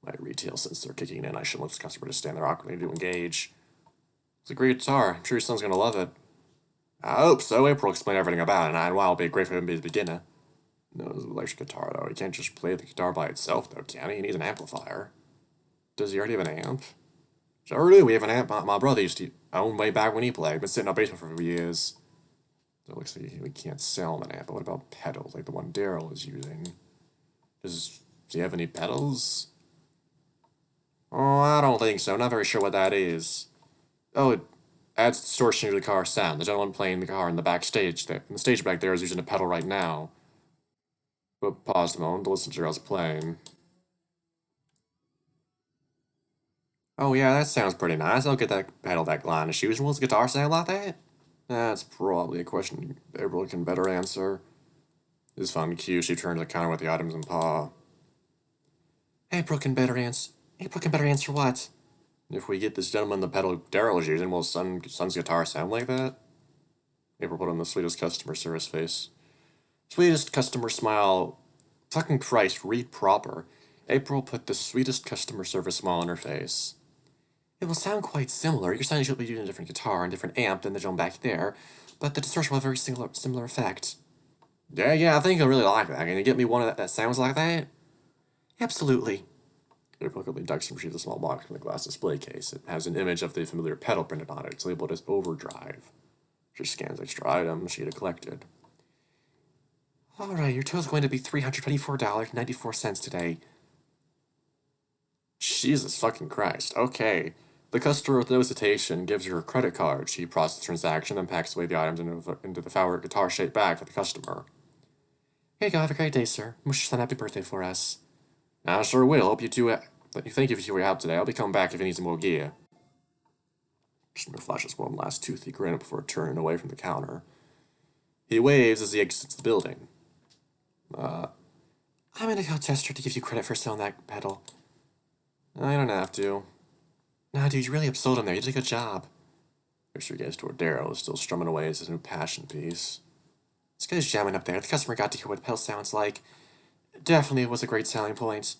Speaker 1: My retail sensor kicking in. I should let this customer just stand there awkwardly to engage. It's a great guitar. I'm sure your son's going to love it. I hope so. April will explain everything about it, and while it'll be great for him to be the beginner. No, it's an electric guitar, though. He can't just play the guitar by itself, though, can he? He needs an amplifier. Does he already have an amp? Sure do. We have an amp my brother used to own way back when he played. Been sitting in our basement for a few years. So it looks like we can't sell him an amp, but what about pedals, like the one Daryl is using? Does he have any pedals? Oh, I don't think so. Not very sure what that is. Oh, it adds distortion to the car sound. The gentleman playing the guitar in the backstage, in the stage back there, is using a pedal right now. But pause a moment to listen to Daryl's playing. Oh yeah, that sounds pretty nice. I'll get that pedal back line of shoes. Will his guitar sound like that? That's probably a question April can better answer. This fun cue, she turned to the counter with the items in paw. April can better answer what? If we get this gentleman the pedal Daryl is using, will son's guitar sound like that? April put on the sweetest customer service face. Sweetest customer smile. Fucking Christ, read proper. April put the sweetest customer service smile on her face. It will sound quite similar. Your son should be using a different guitar and different amp than the gentleman back there, but the distortion will have a very similar effect. Yeah, I think I really like that. Can you get me one that sounds like that? Absolutely. April quickly ducks and retrieves a small box from the glass display case. It has an image of the familiar pedal printed on it. It's labeled as Overdrive. She scans extra items she had collected. Alright, your total's going to be $324.94 today. Jesus fucking Christ. Okay. The customer with no hesitation gives her a credit card. She processes the transaction and packs away the items into the fabric guitar-shaped bag for the customer. Here you go. Have a great day, sir. Wish your son happy birthday for us. I sure will. Hope you two. Thank you for your help today. I'll be coming back if you need some more gear. Customer flashes one last toothy grin before turning away from the counter. He waves as he exits the building. I'm gonna go test her to give you credit for selling that pedal. I don't have to. Nah, dude, you really upsold him there. You did a good job. Mercer gazed toward Darrow, still strumming away as his new passion piece. This guy's jamming up there. The customer got to hear what the pedal sounds like. Definitely was a great selling point.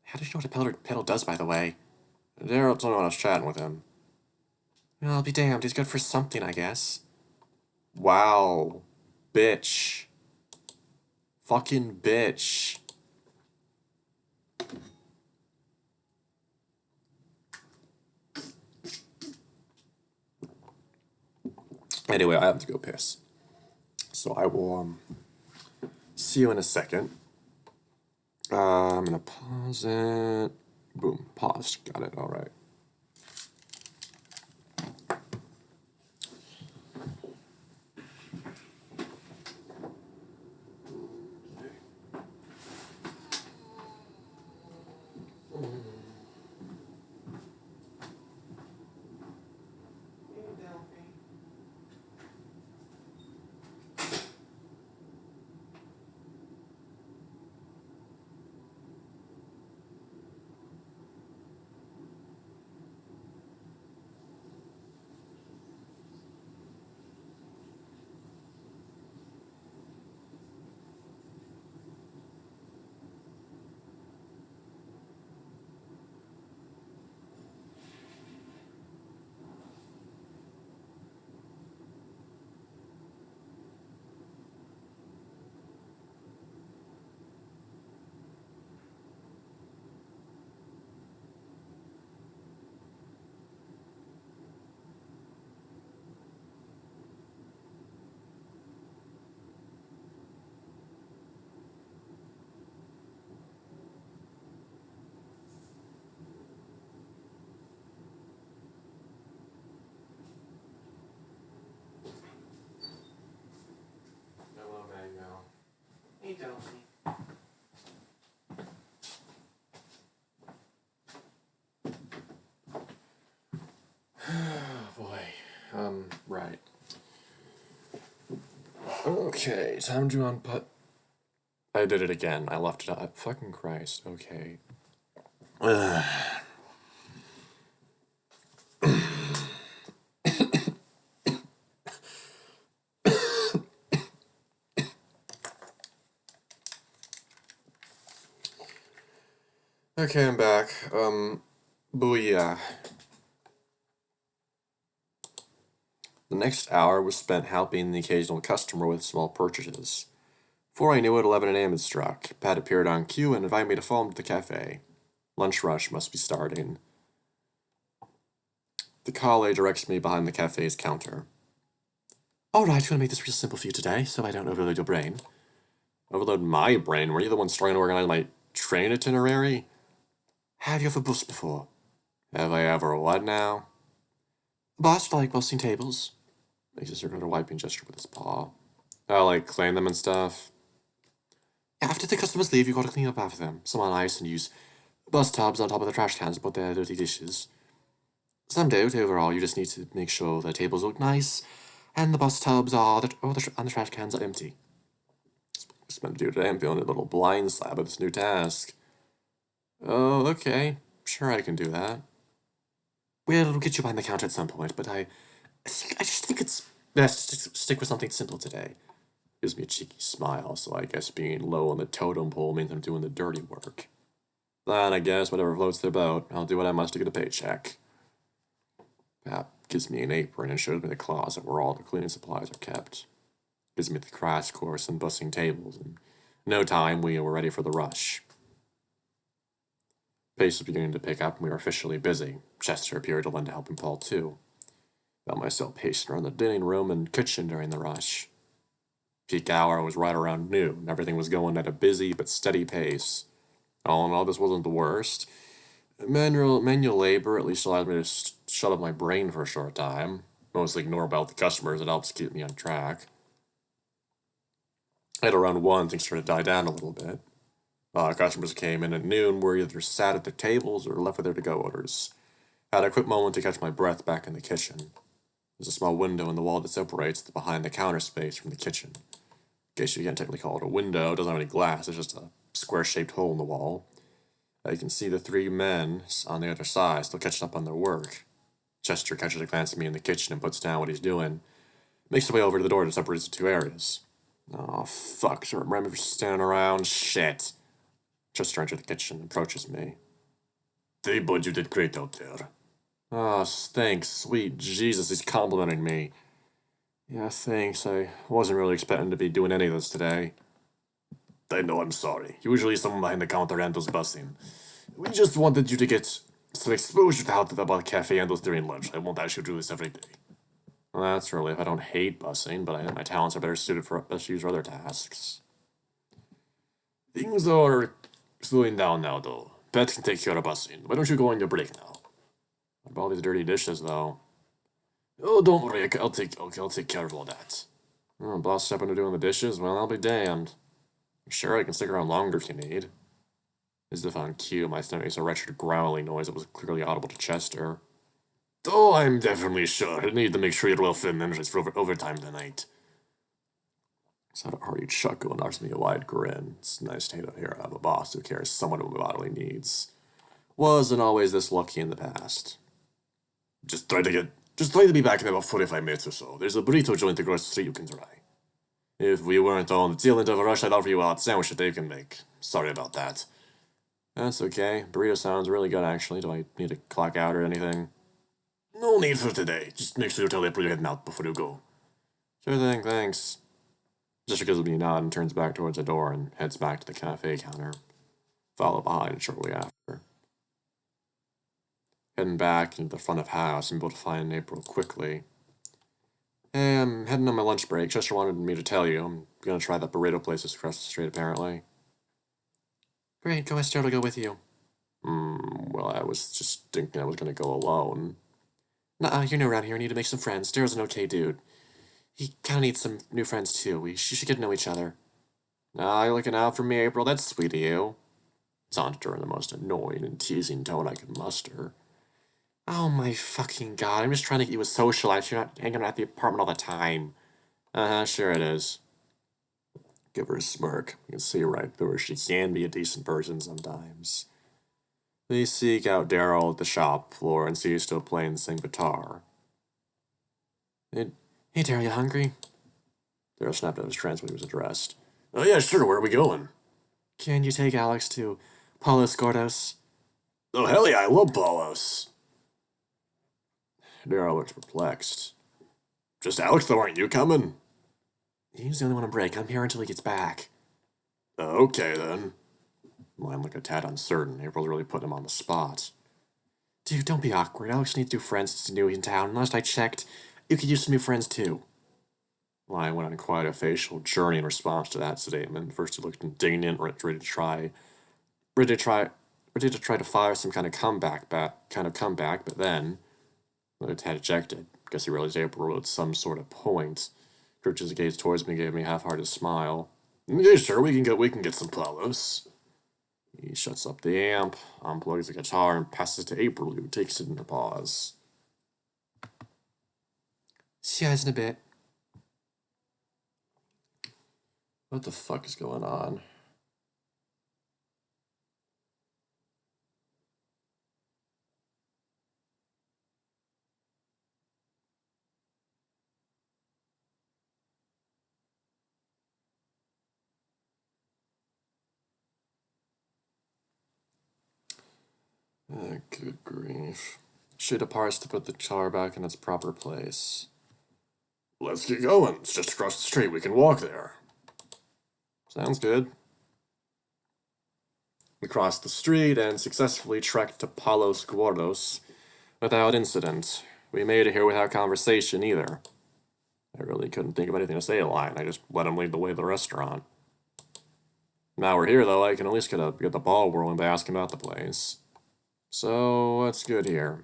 Speaker 1: How did you know what a pedal does, by the way? Daryl told me when I was chatting with him. Well, I'll be damned. He's good for something, I guess. Wow. Bitch. Fucking bitch. Anyway, I have to go piss. So I will see you in a second. I'm gonna pause it. Boom. Paused. Got it. All right. Hello, Mango. Hey, Delphi. Oh, boy. Right. Okay, time to unput. I did it again. I left it up. Fucking Christ. Okay. Okay, I'm back. Booyah. The next hour was spent helping the occasional customer with small purchases. Before I knew it, 11 a.m. had struck. Pat appeared on cue and invited me to follow him to the cafe. Lunch rush must be starting. The caller directs me behind the cafe's counter. All right, I'm gonna make this real simple for you today, so I don't overload your brain. Overload my brain? Were you the one trying to organize my train itinerary? Have you ever bussed before? Have I ever what now? Bossed like bussing tables. Makes a circular wiping gesture with his paw. Oh, like clean them and stuff? After the customers leave, you gotta clean up after them. Some on ice and use bus tubs on top of the trash cans to put their dirty dishes. Some don't. Overall, you just need to make sure the tables look nice and the bus tubs and the trash cans are empty. Just meant to do today. I'm feeling a little blindsided by this new task. Oh, okay. Sure, I can do that. We'll get you behind the counter at some point, but I just think it's best to stick with something simple today. Gives me a cheeky smile, so I guess being low on the totem pole means I'm doing the dirty work. Then I guess whatever floats their boat, I'll do what I must to get a paycheck. Pap gives me an apron and shows me the closet where all the cleaning supplies are kept. Gives me the crash course in bussing tables, and in no time we were ready for the rush. Pace was beginning to pick up and we were officially busy. Chester appeared to lend a helping Paul too. Found myself pacing around the dining room and kitchen during the rush. Peak hour was right around noon. Everything was going at a busy but steady pace. All in all, this wasn't the worst. Manual labor at least allowed me to shut up my brain for a short time. Mostly ignore about the customers. It helps keep me on track. At around 1, things started to die down a little bit. Customers came in at noon were either sat at their tables or left with their to-go orders. I had a quick moment to catch my breath back in the kitchen. There's a small window in the wall that separates the behind-the-counter space from the kitchen. In case you can't technically call it a window, it doesn't have any glass, it's just a square-shaped hole in the wall. You can see the 3 men on the other side still catching up on their work. Chester catches a glance at me in the kitchen and puts down what he's doing. Makes his way over to the door that separates the 2 areas. Oh, fuck, so remember for standing around? Shit. Chester enters the kitchen and approaches me. Hey, bud, you did great out there. Ah, thanks. Sweet Jesus, he's complimenting me. Yeah, thanks. I wasn't really expecting to be doing any of this today. I know, I'm sorry. Usually someone behind the counter handles busing. We just wanted you to get some exposure to how the cafe handles during lunch. I won't ask you to do this every day. Well, that's really if I don't hate busing, but I think my talents are better suited for best used for other tasks. Things are slowing down now, though. Pet can take care of busing. Why don't you go on your break now? What about all these dirty dishes, though? Oh, don't worry. I'll take care of all that. Oh, boss stepping to doing the dishes? Well, I'll be damned. Sure, I can stick around longer if you need. As if on cue, my stomach makes a wretched growling noise that was clearly audible to Chester. Oh, I'm definitely sure. I need to make sure you're well fed and energized for overtime tonight. It's not a hearty chuckle and offers me a wide grin. It's nice to have a boss who cares somewhat about my bodily needs. Wasn't always this lucky in the past. Just try to be back in about 45 minutes or so. There's a burrito joint across the street you can try. If we weren't on the tail end of a rush, I'd offer you a hot sandwich that Dave can make. Sorry about that. That's okay. Burrito sounds really good, actually. Do I need to clock out or anything? No need for today. Just make sure you tell April you're heading out before you go. Sure thing, thanks. Just because of me nod and turns back towards the door and heads back to the cafe counter, followed behind shortly after. Heading back into the front of house, I'm able to find April quickly. Hey, I'm heading on my lunch break. Chester wanted me to tell you. I'm gonna try that burrito place that's across the street, apparently. Great, go ask Joe to go with you. Well, I was just thinking I was gonna go alone. Nuh-uh, you're new around here. I need to make some friends. Daryl's an okay dude. He kinda needs some new friends, too. We should get to know each other. Ah, you're looking out for me, April. That's sweet of you. Taunted her in the most annoying and teasing tone I could muster. Oh my fucking god, I'm just trying to get you a socialite. You're not hanging around at the apartment all the time. Uh-huh, sure it is. Give her a smirk. You can see right through her. She can be a decent person sometimes. They seek out Daryl at the shop floor and see he's still playing the same guitar. Hey, Daryl, you hungry? Daryl snapped out his trance when he was addressed. Oh yeah, sure, where are we going? Can you take Alex to Palos Gordos? Oh hell yeah, I love Palos. Daryl looks perplexed. Just Alex though, aren't you coming? He's the only one on break. I'm here until he gets back. Okay then. Mine looked a tad uncertain. April's really putting him on the spot. Dude, don't be awkward. Alex needs new friends since he's new in town. Last I checked, you could use some new friends too. Lion went on quite a facial journey in response to that statement. First he looked indignant, ready to try to fire some kind of comeback, but then looked a tad ejected. Guess he realized April was some sort of point. Drooped his gaze towards me and gave me a half-hearted smile. Yeah, sure, we can get some Palos. He shuts up the amp, unplugs the guitar, and passes it to April, who takes it in a pause. See you guys in a bit. What the fuck is going on? Good grief. She departs to put the guitar back in its proper place. Let's get going. It's just across the street. We can walk there. Sounds good. We crossed the street and successfully trekked to Palos Gordos without incident. We made it here without conversation either. I really couldn't think of anything to say to Lion. I just let him lead the way to the restaurant. Now we're here, though, I can at least get the ball rolling by asking about the place. So, what's good here?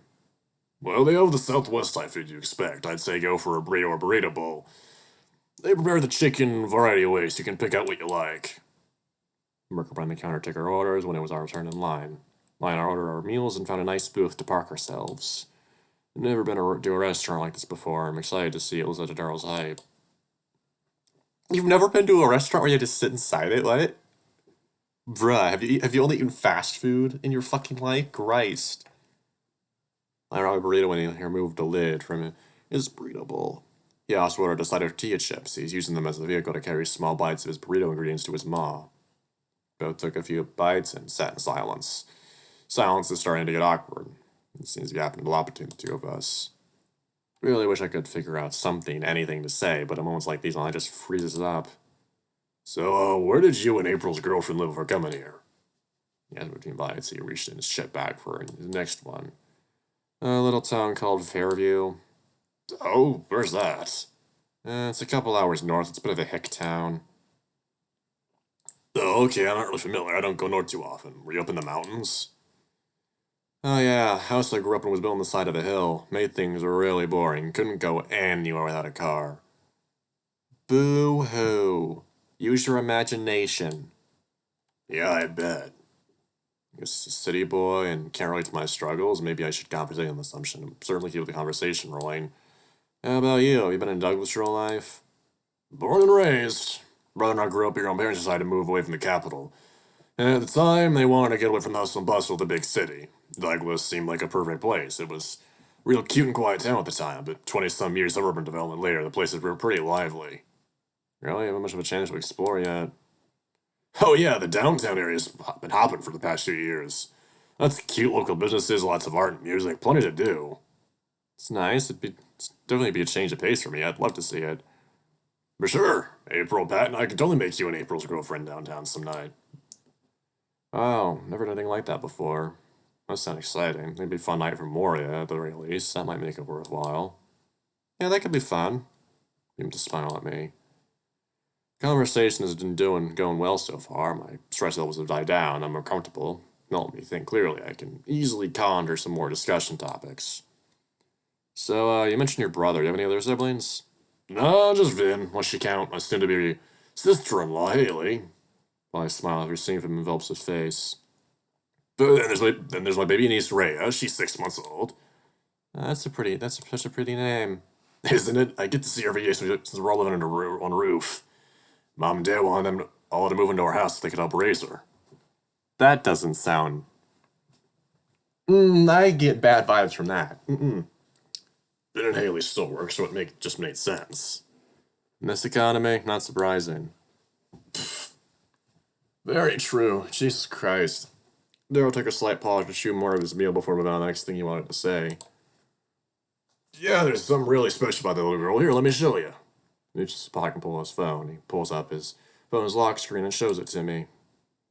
Speaker 1: Well, they have the Southwest Thai food you expect. I'd say go for a burrito or burrito bowl. They prepare the chicken a variety of ways, so you can pick out what you like. Merkel behind the counter took our orders when it was our turn in line. Lion ordered our meals and found a nice booth to park ourselves. I've never been to a restaurant like this before. I'm excited to see it was at Daryl's hype. You've never been to a restaurant where you just sit inside it? What? Bruh, have you only eaten fast food in your fucking life? Christ. I robbed a burrito when he removed the lid from his burrito bowl. He also ordered a side of tortilla chips. He's using them as a vehicle to carry small bites of his burrito ingredients to his maw. Both took a few bites and sat in silence. Silence is starting to get awkward. It seems to be happening a lot between the two of us. Really wish I could figure out something, anything to say, but at moments like these, I just freezes up. So, where did you and April's girlfriend live before coming here? He asked between bites. He reached in his shit bag for his next one. A little town called Fairview. Oh, where's that? It's a couple hours north. It's a bit of a hick town. Oh, okay, I'm not really familiar. I don't go north too often. Were you up in the mountains? Oh yeah, house I grew up in was built on the side of a hill. Made things really boring. Couldn't go anywhere without a car. Boo-hoo. Use your imagination. Yeah, I bet. I guess he's a city boy and can't relate to my struggles. Maybe I should compensate on the assumption. Certainly keep the conversation rolling. How about you? Have you been in Douglas your whole life? Born and raised. Brother and I grew up here. My parents decided to move away from the capital. And at the time, they wanted to get away from the hustle and bustle of the big city. Douglas seemed like a perfect place. It was a real cute and quiet town at the time, but 20-some years of urban development later, the places were pretty lively. Really? Haven't much of a chance to explore yet. Oh yeah, the downtown area's been hopping for the past few years. Lots of cute local businesses, lots of art and music, plenty to do. It's nice. It's definitely be a change of pace for me. I'd love to see it. For sure. April, Pat, and I could totally make you and April's girlfriend downtown some night. Oh, never done anything like that before. That sounds exciting. Maybe a fun night for Moria at the very least. That might make it worthwhile. Yeah, that could be fun. Even to smile at me. Conversation has been going well so far. My stress levels have died down. I'm more comfortable. Don't let me think clearly. I can easily conjure some more discussion topics. So, you mentioned your brother. Do you have any other siblings? No, just Vin. Once you count my soon-to-be sister-in-law, Haley. While I smile after seeing if it envelops his face. Then there's my baby niece Rhea. She's 6 months old. That's such a pretty name, isn't it? I get to see her every day since we're all living on a roof. Mom and Dad wanted them all to move into our house so they could help raise her. That doesn't sound. I get bad vibes from that. Vin and Haley still work, so it just made sense. In this economy, not surprising. Very true. Jesus Christ. Daryl took a slight pause to chew more of his meal before moving on to the next thing he wanted to say. Yeah, there's something really special about that little girl. Here, let me show you. He just pocket and pull his phone. He pulls up his phone's lock screen and shows it to me.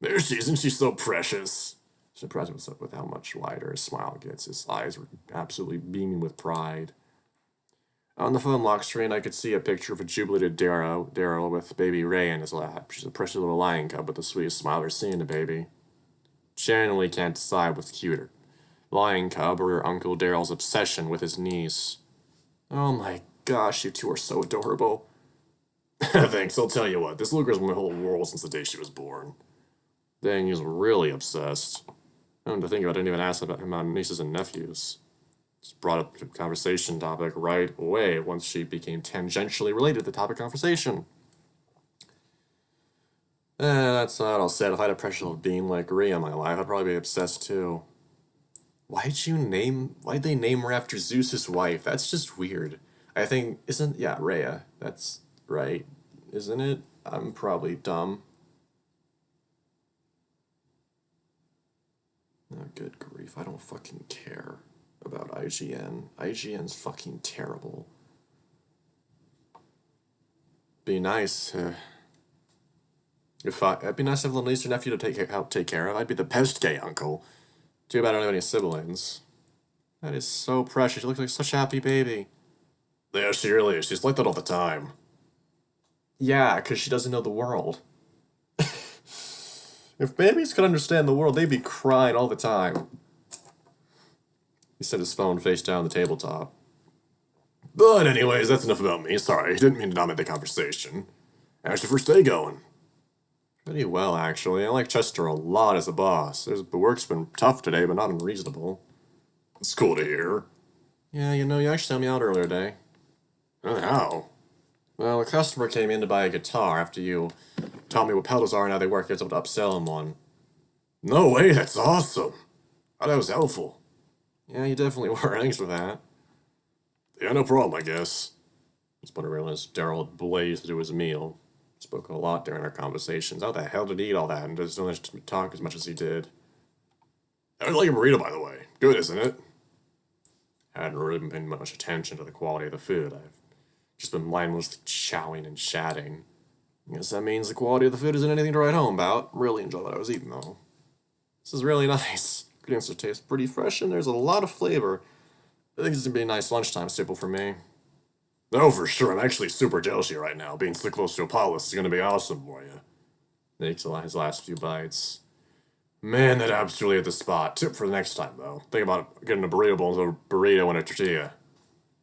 Speaker 1: There she is, isn't she so precious? Surprised with how much wider his smile gets. His eyes were absolutely beaming with pride. On the phone lock screen, I could see a picture of a jubilated Daryl with baby Ray in his lap. She's a precious little lion cub with the sweetest smile I've seen a baby. Genuinely can't decide what's cuter. Lion cub or your Uncle Daryl's obsession with his niece. Oh my gosh, you two are so adorable. Thanks, I'll tell you what, this little girl's been my whole world since the day she was born. Dang, he's really obsessed. I don't to think about it, I didn't even ask about my nieces and nephews. Just brought up the conversation topic right away once she became tangentially related to the topic of conversation. That's not all said. If I had a precious little being like Rhea in my life, I'd probably be obsessed too. Why'd they name her after Zeus's wife? That's just weird. I think, Rhea. That's right, isn't it? I'm probably dumb. Oh, good grief, I don't fucking care about IGN. IGN's fucking terrible. Be nice. It'd be nice to have a little niece or nephew to help take care of. I'd be the best gay uncle. Too bad I don't have any siblings. That is so precious. She looks like such a happy baby. Yeah, she really is. She's like that all the time. Yeah, because she doesn't know the world. If babies could understand the world, they'd be crying all the time. He set his phone face down on the tabletop. But anyways, that's enough about me. Sorry, didn't mean to dominate the conversation. How's your first day going? Pretty well, actually. I like Chester a lot as a boss. The work's been tough today, but not unreasonable. It's cool to hear. Yeah, you actually helped me out earlier today. How? Well, a customer came in to buy a guitar after you taught me what pedals are and how they work. I was able to upsell him one. No way, that's awesome. Oh, that was helpful. Yeah, you definitely were. Thanks for that. Yeah, no problem, I guess. Just but I realized Daryl had blazed through his meal. Spoke a lot during our conversations. How the hell did he eat all that and just don't talk as much as he did? I like a burrito, by the way. Good, isn't it? I hadn't really been paying much attention to the quality of the food. I've just been mindlessly chowing and chatting. I guess that means the quality of the food isn't anything to write home about. Really enjoy what I was eating, though. This is really nice. Ingredients taste pretty fresh, and there's a lot of flavor. I think this is gonna be a nice lunchtime staple for me. Oh, for sure. I'm actually super jealous of you right now. Being so close to Apollos is gonna be awesome for you. Takes his last few bites. Man, that absolutely hit the spot. Tip for the next time, though. Think about getting a burrito bowl instead of a burrito and a tortilla.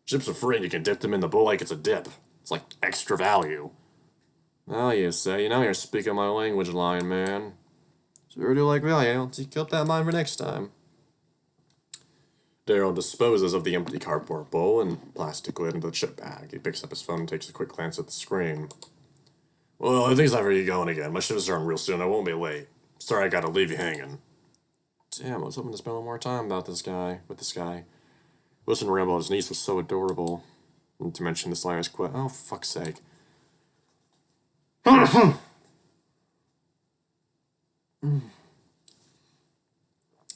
Speaker 1: Chips are free and you can dip them in the bowl like it's a dip. It's like extra value. Oh, you say, you know you're speaking my language, lion man. Sure do like value. I'll keep up that mind for next time. Daryl disposes of the empty cardboard bowl and plastic lid into the chip bag. He picks up his phone and takes a quick glance at the screen. Well, I think it's time for you going again. My shift is starting real soon. I won't be late. Sorry I gotta leave you hanging. Damn, I was hoping to spend a little more time with this guy. Listening to ramble, his niece was so adorable. Not to mention this lion's quit. Oh, fuck's sake.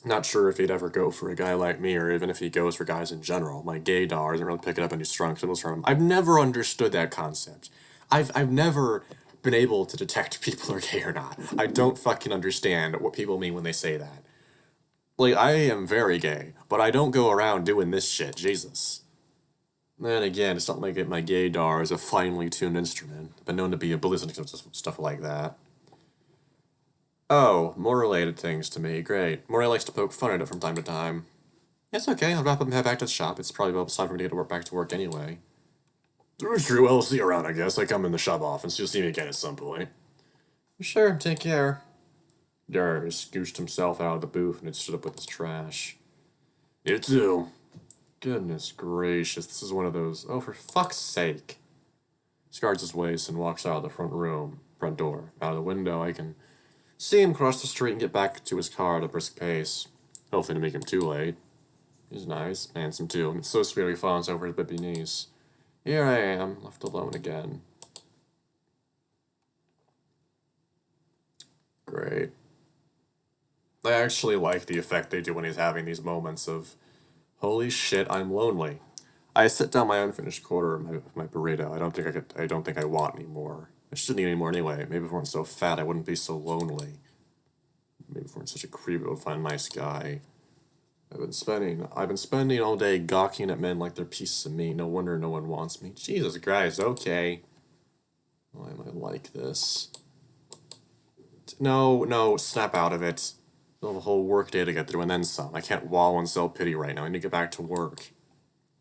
Speaker 1: Not sure if he'd ever go for a guy like me, or even if he goes for guys in general. My gaydar isn't really picking up any strong signals from him. I've never understood that concept. I've never been able to detect people are gay or not. I don't fucking understand what people mean when they say that. Like, I am very gay, but I don't go around doing this shit, Jesus. Then again, it's not like my gaydar is a finely tuned instrument. I've been known to be a blizzard and stuff like that. Oh, more related things to me. Great. Maury likes to poke fun at it from time to time. It's okay. I'll wrap up and head back to the shop. It's probably about time for me to get back to work anyway. True. Well, I'll see you around, I guess. I come in the shop often, so you'll see me again at some point. Sure. Take care. Darren scooched himself out of the booth and stood up with his trash. You too. Goodness gracious. This is one of those. Oh, for fuck's sake. He guards his waist and walks out of the front door. Out of the window, I can see him cross the street and get back to his car at a brisk pace. Hopefully to make him too late. He's nice, handsome too, and it's so sweet he fawns over his baby niece. Here I am, left alone again. Great. I actually like the effect they do when he's having these moments of, holy shit, I'm lonely. I set down my unfinished quarter of my burrito. I don't think I want any more. I shouldn't eat any more anyway. Maybe if I weren't so fat, I wouldn't be so lonely. Maybe if I weren't such a creep, I would find a nice guy. I've been spending all day gawking at men like they're pieces of meat. No wonder no one wants me. Jesus Christ, okay. Why am I like this? No, snap out of it. Still have a whole work day to get through and then some. I can't wallow in self-pity right now. I need to get back to work.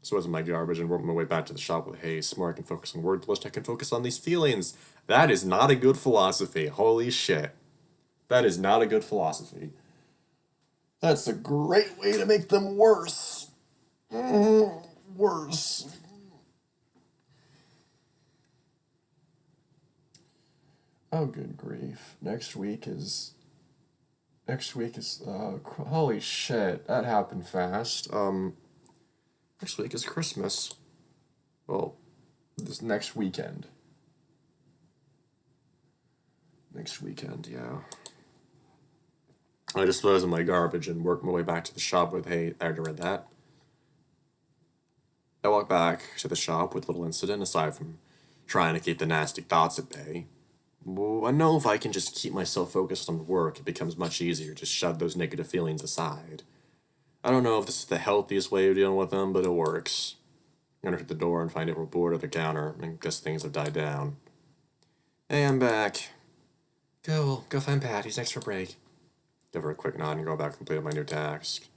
Speaker 1: So as my garbage and work my way back to the shop with haste. The more I can focus on word, the less I can focus on these feelings. That is not a good philosophy. Holy shit. That is not a good philosophy. That's a great way to make them worse. Worse. Oh, good grief. Next week is, holy shit, that happened fast. Next week is Christmas. Well, this next weekend. Next weekend, yeah. I dispose of my garbage and work my way back to the shop with, hey, I already read that. I walk back to the shop with little incident, aside from trying to keep the nasty thoughts at bay. Well, I know if I can just keep myself focused on work, it becomes much easier to shove those negative feelings aside. I don't know if this is the healthiest way of dealing with them, but it works. I enter the door and find everyone bored at the counter, and guess things have died down. Hey, I'm back. Go find Pat, he's next for break. Give her a quick nod and go back and complete my new task.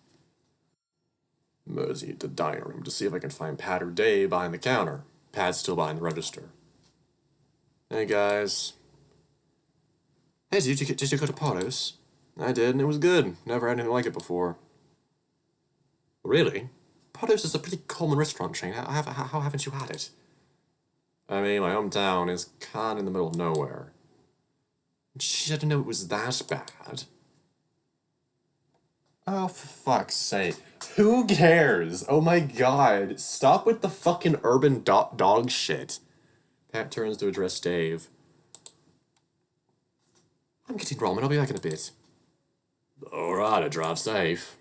Speaker 1: Mosey to the dining room to see if I can find Pat or Dave behind the counter. Pat's still behind the register. Hey, guys. Hey, did you go to Potos? I did, and it was good. Never had anything like it before. Really? Potos is a pretty common restaurant chain. How haven't you had it? I mean, my hometown is kind of in the middle of nowhere. She didn't know it was that bad. Oh, for fuck's sake. Who cares? Oh my god. Stop with the fucking urban dog shit. Pat turns to address Dave. I'm getting ramen. I'll be back in a bit. Alright, drive safe.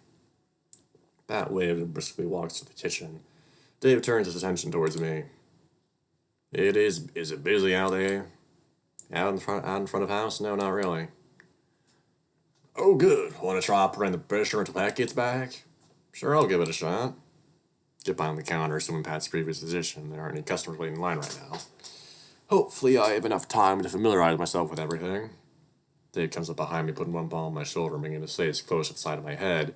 Speaker 1: Pat waves and briskly walks to the kitchen. Dave turns his attention towards me. Is it busy out there? Out in front of house? No, not really. Oh, good. Want to try operating the pressure until Pat gets back? Sure, I'll give it a shot. Get behind the counter, assuming Pat's previous position. There aren't any customers waiting in line right now. Hopefully, I have enough time to familiarize myself with everything. Dave comes up behind me, putting one palm on my shoulder, making his face close to the side of my head.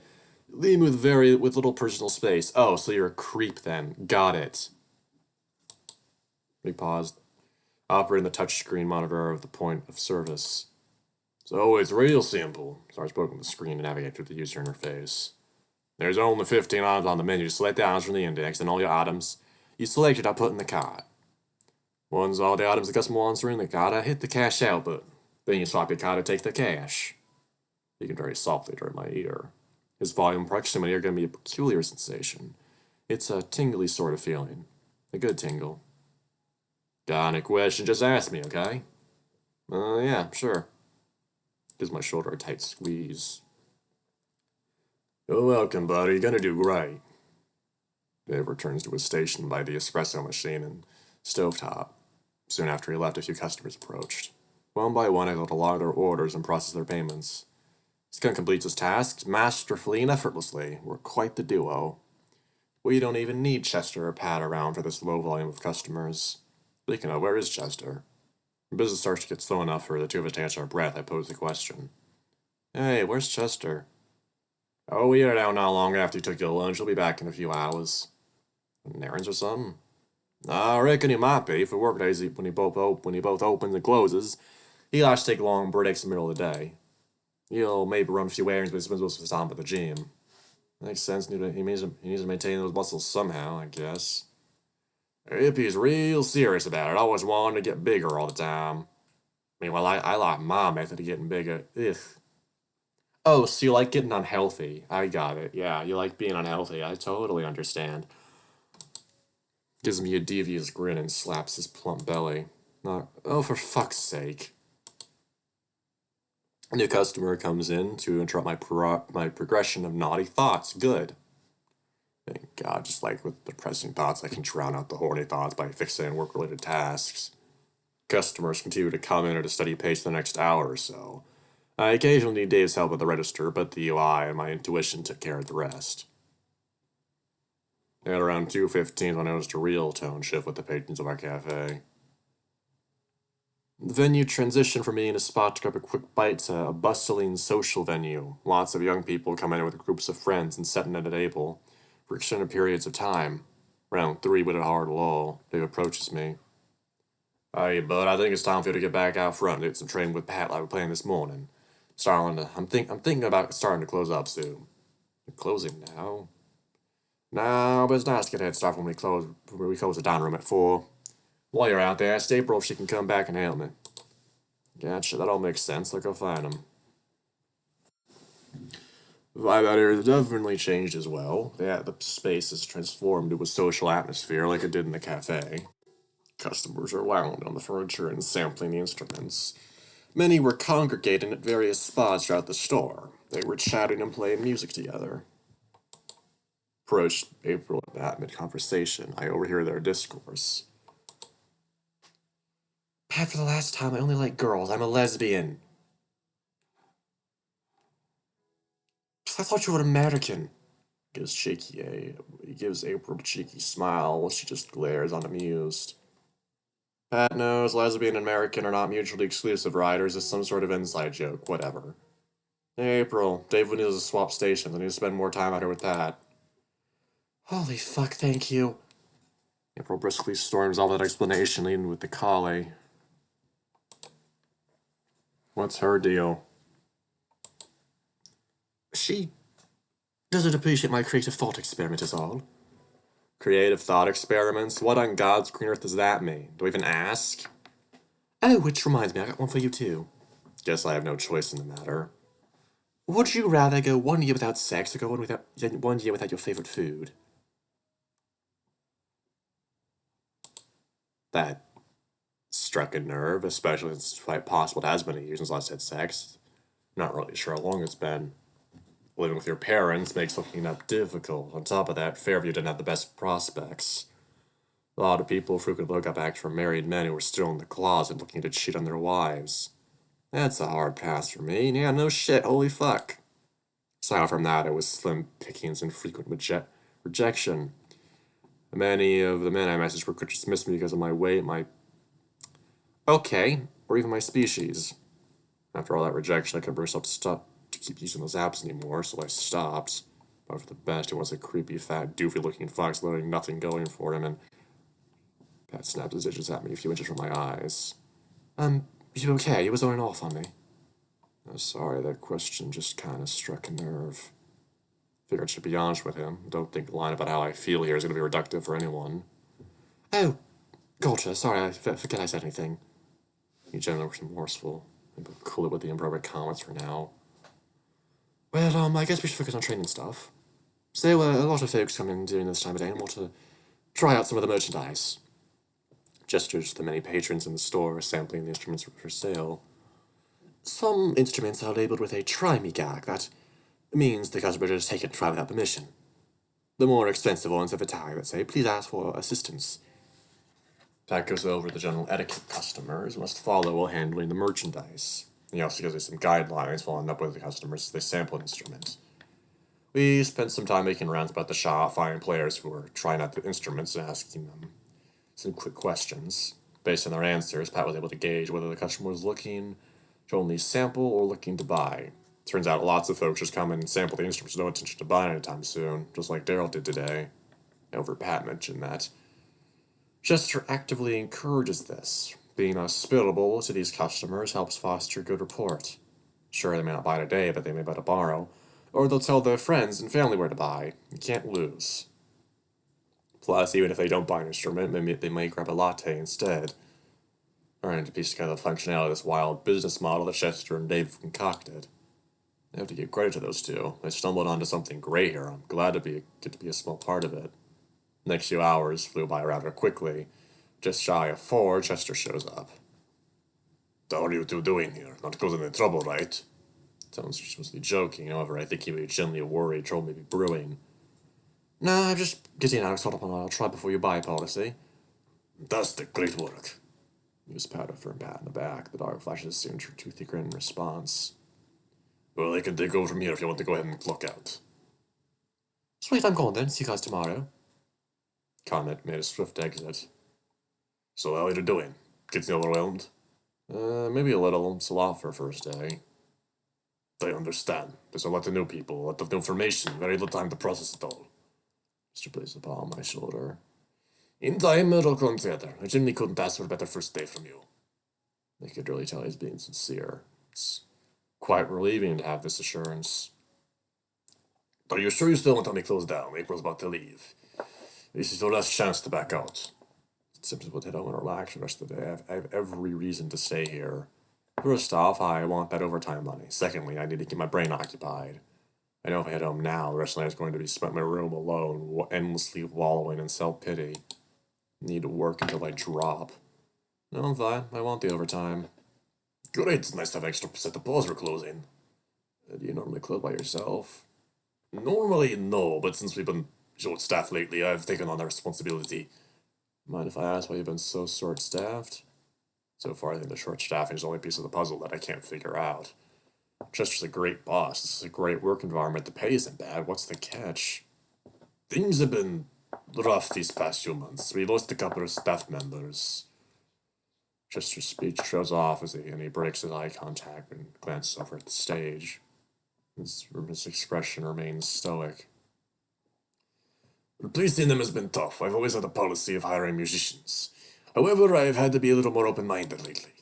Speaker 1: Leave me with little personal space. Oh, so you're a creep then. Got it. He paused, operating the touchscreen monitor of the point of service. So it's real simple. Starts poking the screen to navigate through the user interface. There's only 15 items on the menu. Select the items from the index, and all your items you selected are put in the cart. Once all the items the customer wants are in the cart, I hit the cash out button. Then you swipe your card to take the cash. Speaking very softly toward my ear. His volume and proximity are going to be a peculiar sensation. It's a tingly sort of feeling. A good tingle. Got any question? Just ask me, okay? Yeah, sure. Gives my shoulder a tight squeeze. You're welcome, buddy. You're gonna do great. Dave returns to his station by the espresso machine and stovetop. Soon after he left, a few customers approached. One by one, I got to log their orders and process their payments. Skunk completes his tasks masterfully and effortlessly. We're quite the duo. We don't even need Chester or Pat around for this low volume of customers. Speaking of, where is Chester? When business starts to get slow enough for the two of us to catch our breath, I pose the question. Hey, where's Chester? Oh, we are out not long after you took your lunch. He'll be back in a few hours. Errands or something? I reckon he might be. For work days, when he both opens and closes, he likes to take long breaks in the middle of the day. He'll maybe run a few errands, but he spends most of his time at the gym. Makes sense. He needs to maintain those muscles somehow, I guess. Hippie's real serious about it. Always wanting to get bigger all the time. Meanwhile, I like my method of getting bigger. Ugh. Oh, so you like getting unhealthy. I got it. Yeah, you like being unhealthy. I totally understand. Gives me a devious grin and slaps his plump belly. Not, oh, for fuck's sake. A new customer comes in to interrupt my progression of naughty thoughts. Good. Thank God, just like with depressing thoughts, I can drown out the horny thoughts by fixing work-related tasks. Customers continue to come in at a steady pace for the next hour or so. I occasionally need Dave's help at the register, but the UI and my intuition took care of the rest. At around 2:15, I noticed a real tone shift with the patrons of our cafe. The venue transitioned from being a spot to grab a quick bite to a bustling social venue. Lots of young people come in with groups of friends and sitting at a table for extended periods of time. Round 3 with a hard lull, Dave approaches me. Hey, bud, I think it's time for you to get back out front and do some training with Pat like we planned this morning. I'm thinking about starting to close up soon. You're closing now? No, but it's nice to get a head start when we close the dining room at 4. While you're out there, ask April if she can come back and help me. Gotcha, that all makes sense. I'll go find him. The vibe out here has definitely changed as well. The space has transformed into a social atmosphere like it did in the cafe. Customers are lounging on the furniture and sampling the instruments. Many were congregating at various spots throughout the store. They were chatting and playing music together. Approached April and Matt mid-conversation. I overhear their discourse. Pat, for the last time, I only like girls. I'm a lesbian. I thought you were American. He gives April a cheeky smile while she just glares unamused. Pat knows lesbian and American are not mutually exclusive riders. It's some sort of inside joke. Whatever. Hey, April. Dave needs to swap stations. I need to spend more time out here with Pat. Holy fuck, thank you. April briskly storms off that explanation, leading with the collie. What's her deal? She doesn't appreciate my creative thought experiment is all. Creative thought experiments? What on God's green earth does that mean? Do I even ask? Oh, which reminds me, I got one for you too. Guess I have no choice in the matter. Would you rather go 1 year without sex or go 1 year without your favorite food? That struck a nerve, especially since it's quite possible it has been a year since last had sex. Not really sure how long it's been. Living with your parents makes hooking up difficult. On top of that, Fairview didn't have the best prospects. A lot of people frequently hook up acts from married men who were still in the closet looking to cheat on their wives. That's a hard pass for me. Yeah, no shit, holy fuck. Aside from that, it was slim pickings and frequent rejection. Many of the men I messaged could dismiss me because of my weight, my... Okay, or even my species. After all that rejection, I couldn't bring myself to keep using those apps anymore, so I stopped. But for the best, it was a creepy, fat, doofy-looking fox letting nothing going for him, and Pat snapped his digits at me a few inches from my eyes. You okay? He was going off on me. I'm sorry, that question just kind of struck a nerve. Figured I should be honest with him. Don't think lying about how I feel here is going to be reductive for anyone. Oh, gotcha. Sorry, I forget I said anything. He generally was remorseful. Maybe cool it with the improper comments for now. Well, I guess we should focus on training stuff. So, a lot of folks come in during this time of day and want to try out some of the merchandise. Gestures to the many patrons in the store sampling the instruments for sale. Some instruments are labeled with a try me gag. That means the customer just take it and try without permission. The more expensive ones have a tag that say, please ask for assistance. That goes over the general etiquette customers must follow while handling the merchandise. He also gives me some guidelines following up with the customers as they sample an instrument. We spent some time making rounds about the shop, finding players who were trying out the instruments and asking them some quick questions. Based on their answers, Pat was able to gauge whether the customer was looking to only sample or looking to buy. Turns out lots of folks just come in and sample the instruments with no intention to buy anytime soon, just like Daryl did today. However, Pat mentioned that Chester actively encourages this. Being hospitable to these customers helps foster good rapport. Sure, they may not buy today, but they may buy tomorrow, or they'll tell their friends and family where to buy. You can't lose. Plus, even if they don't buy an instrument, they may grab a latte instead. Trying to piece together the functionality of this wild business model that Chester and Dave concocted. I have to give credit to those two. They stumbled onto something great here. I'm glad to get to be a small part of it. The next few hours flew by rather quickly. Just shy of 4, Chester shows up. What are you two doing here? Not causing any trouble, right? Sounds just mostly joking. However, I think he was genuinely worried trouble may be brewing. No, I'm just getting out caught up on a try before you buy policy. Fantastic, great work. He was patted for a pat in the back. The dog flashes his signature toothy grin in response. Well, I can take over from here if you want to go ahead and clock out. Sweet, I'm going then. See you guys tomorrow. Comet made a swift exit. So how are you doing? Getting overwhelmed? Maybe a little. It's a lot for a first day. I understand. There's a lot of new people, a lot of new information, very little time to process it all. Mr. placed a palm on my shoulder. In time, it'll come together. I genuinely couldn't ask for a better first day from you. I could really tell he's being sincere. It's quite relieving to have this assurance. Are you sure you still want to make close down? April's about to leave. This is your last chance to back out. Simply put, I don't want to relax the rest of the day. I have every reason to stay here. First off, I want that overtime money. Secondly, I need to keep my brain occupied. I know if I head home now, the rest of the night is going to be spent in my room alone, endlessly wallowing in self-pity. Need to work until I drop. No, I'm fine. I want the overtime. Great, it's nice to have extra set of paws for closing. Do you normally close by yourself? Normally, no, but since we've been short-staffed lately, I've taken on that responsibility. Mind if I ask why you've been so short-staffed? So far, I think the short staffing is the only piece of the puzzle that I can't figure out. Chester's a great boss. This is a great work environment. The pay isn't bad. What's the catch? Things have been rough these past few months. We lost a couple of staff members. Chester's speech trails off as he breaks his eye contact and glances over at the stage. His expression remains stoic. Replacing them has been tough. I've always had a policy of hiring musicians. However, I've had to be a little more open-minded lately.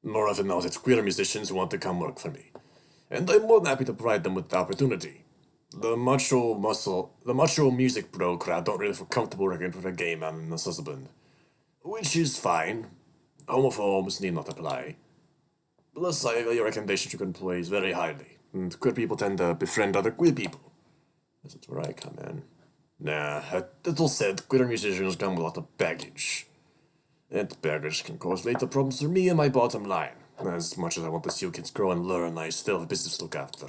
Speaker 1: More often now, it's queer musicians who want to come work for me. And I'm more than happy to provide them with the opportunity. The macho music bro crowd don't really feel comfortable working for a gay man and his husband. Which is fine. Homophobes need not apply. Plus, I value recommendations to good employees very highly. And queer people tend to befriend other queer people. That's where I come in. Nah, that all said, queer musicians come with a lot of baggage. And baggage can cause later problems for me and my bottom line. As much as I want to see you kids grow and learn, I still have business to look after.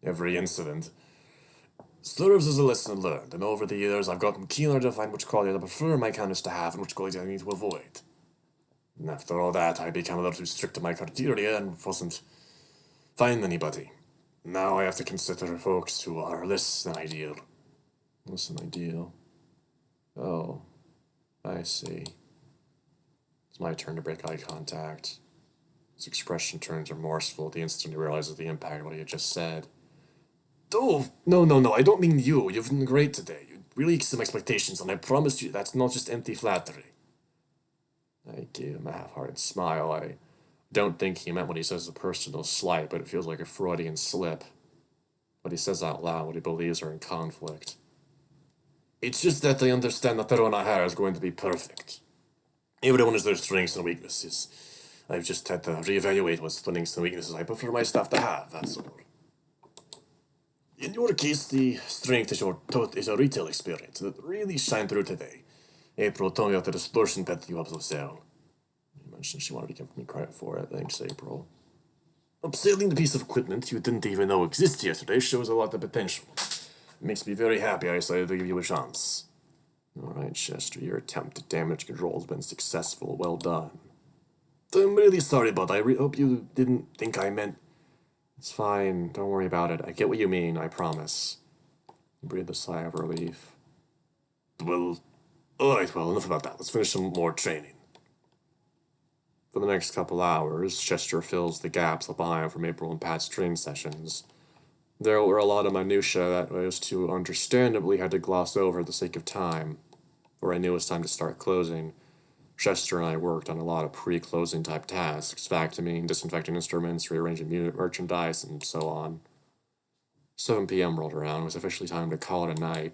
Speaker 1: Every incident serves as a lesson learned, and over the years I've gotten keener to find which qualities I prefer my counters to have and which qualities I need to avoid. And after all that, I became a little too strict to my criteria and wasn't finding anybody. Now I have to consider folks who are less than ideal. Less than ideal? Oh, I see. It's my turn to break eye contact. His expression turns remorseful the instant he realizes the impact of what he had just said. Oh, no, I don't mean you. You've been great today. You really exceed my expectations, and I promise you that's not just empty flattery. I gave him a half-hearted smile. I don't think he meant what he says a personal slight, but it feels like a Freudian slip. What he says out loud, what he believes are in conflict. It's just that I understand that everyone I hire is going to be perfect. Everyone has their strengths and weaknesses. I've just had to reevaluate what strengths and weaknesses I prefer my staff to have, that's all. In your case, the strength is your retail experience that really shined through today. April told me about the distortion pet you have to sell. You mentioned she wanted to give me credit for it. Thanks, April. Upselling the piece of equipment you didn't even know existed yesterday shows a lot of potential. It makes me very happy I decided to give you a chance. Alright, Chester, your attempt at damage control has been successful. Well done. I'm really sorry, bud. I hope you didn't think I meant... It's fine. Don't worry about it. I get what you mean, I promise. Breathe a sigh of relief. Well, alright, well, enough about that. Let's finish some more training. For the next couple hours, Chester fills the gaps left behind from April and Pat's training sessions. There were a lot of minutiae that I was too understandably had to gloss over for the sake of time. Before I knew it was time to start closing, Chester and I worked on a lot of pre-closing type tasks, vacuuming, disinfecting instruments, rearranging merchandise, and so on. 7 p.m. rolled around. It was officially time to call it a night.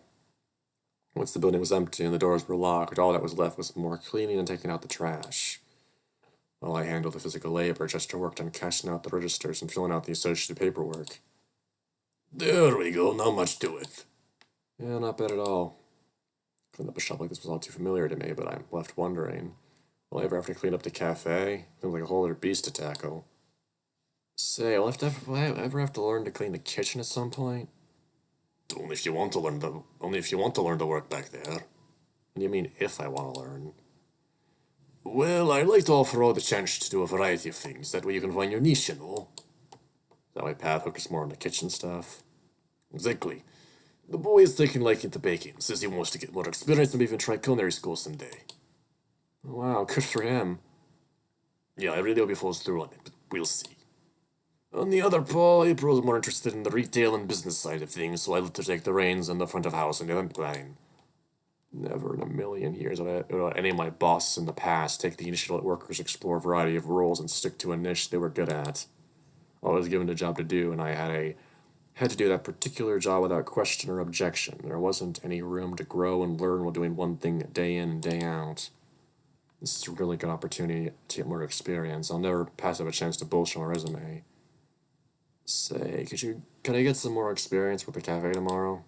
Speaker 1: Once the building was empty and the doors were locked, all that was left was more cleaning and taking out the trash. While I handled the physical labor, Chester worked on cashing out the registers and filling out the associated paperwork. There we go, not much to it. Yeah, not bad at all. Cleaning up a shop like this was all too familiar to me, but I'm left wondering, will I ever have to clean up the cafe? Seems like a whole other beast to tackle. Say, will I ever have to learn to clean the kitchen at some point? Only if you want to learn the work back there. What do you mean, if I want to learn? Well, I'd like to offer all the chance to do a variety of things. That way you can find your niche, you know. That way Pat focuses more on the kitchen stuff. Exactly. The boy is taking liking to baking. Says he wants to get more experience and even try culinary school someday. Wow, good for him. Yeah, I really hope he falls through on it, but we'll see. On the other paw, April's more interested in the retail and business side of things, so I let her take the reins on the front of house and event planning. Never in a million years would any of my bosses in the past take the initiative to let workers explore a variety of roles and stick to a niche they were good at. I was given a job to do, and I had to do that particular job without question or objection. There wasn't any room to grow and learn while doing one thing day in and day out. This is a really good opportunity to get more experience. I'll never pass up a chance to bolster my resume. Say, can I get some more experience with the cafe tomorrow?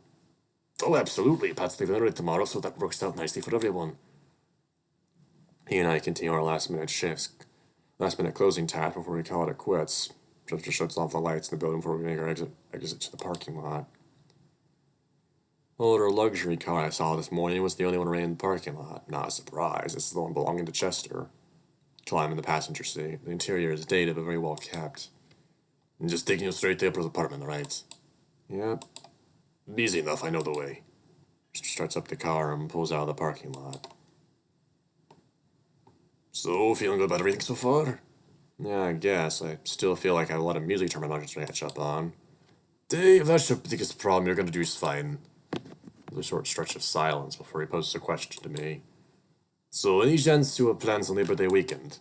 Speaker 1: Oh, absolutely. Pat's leaving early tomorrow, so that works out nicely for everyone. He and I continue our last-minute closing task before we call it quits. Chester shuts off the lights in the building before we make our exit to the parking lot. The older luxury car I saw this morning was the only one around in the parking lot. Not a surprise. This is the one belonging to Chester. Climb in the passenger seat. The interior is dated but very well kept. I'm just taking you straight to April's apartment, right? Yep. Easy enough, I know the way. Chester starts up the car and pulls out of the parking lot. So, feeling good about everything so far? Yeah, I guess. I still feel like I have a lot of music terminology to catch up on. Dave, that's your biggest problem. You're gonna do is fine. There's a short stretch of silence before he poses a question to me. So, any chance to have plans on Labor Day weekend?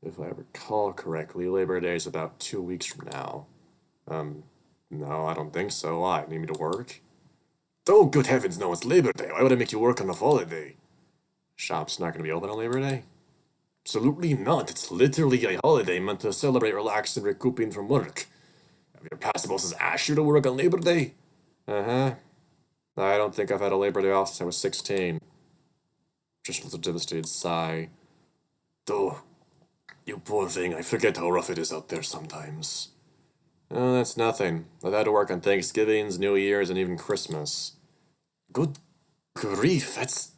Speaker 1: If I recall correctly, Labor Day is about 2 weeks from now. No, I don't think so. Why? Need me to work? Oh, good heavens, no, it's Labor Day. Why would I make you work on a holiday? Shop's not gonna be open on Labor Day? Absolutely not. It's literally a holiday meant to celebrate, relax, and recouping from work. Have your past bosses asked you to work on Labor Day? Uh-huh. I don't think I've had a Labor Day off since I was 16. Just with a devastated sigh. Oh, you poor thing. I forget how rough it is out there sometimes. Oh, that's nothing. I've had to work on Thanksgivings, New Year's, and even Christmas. Good grief, it's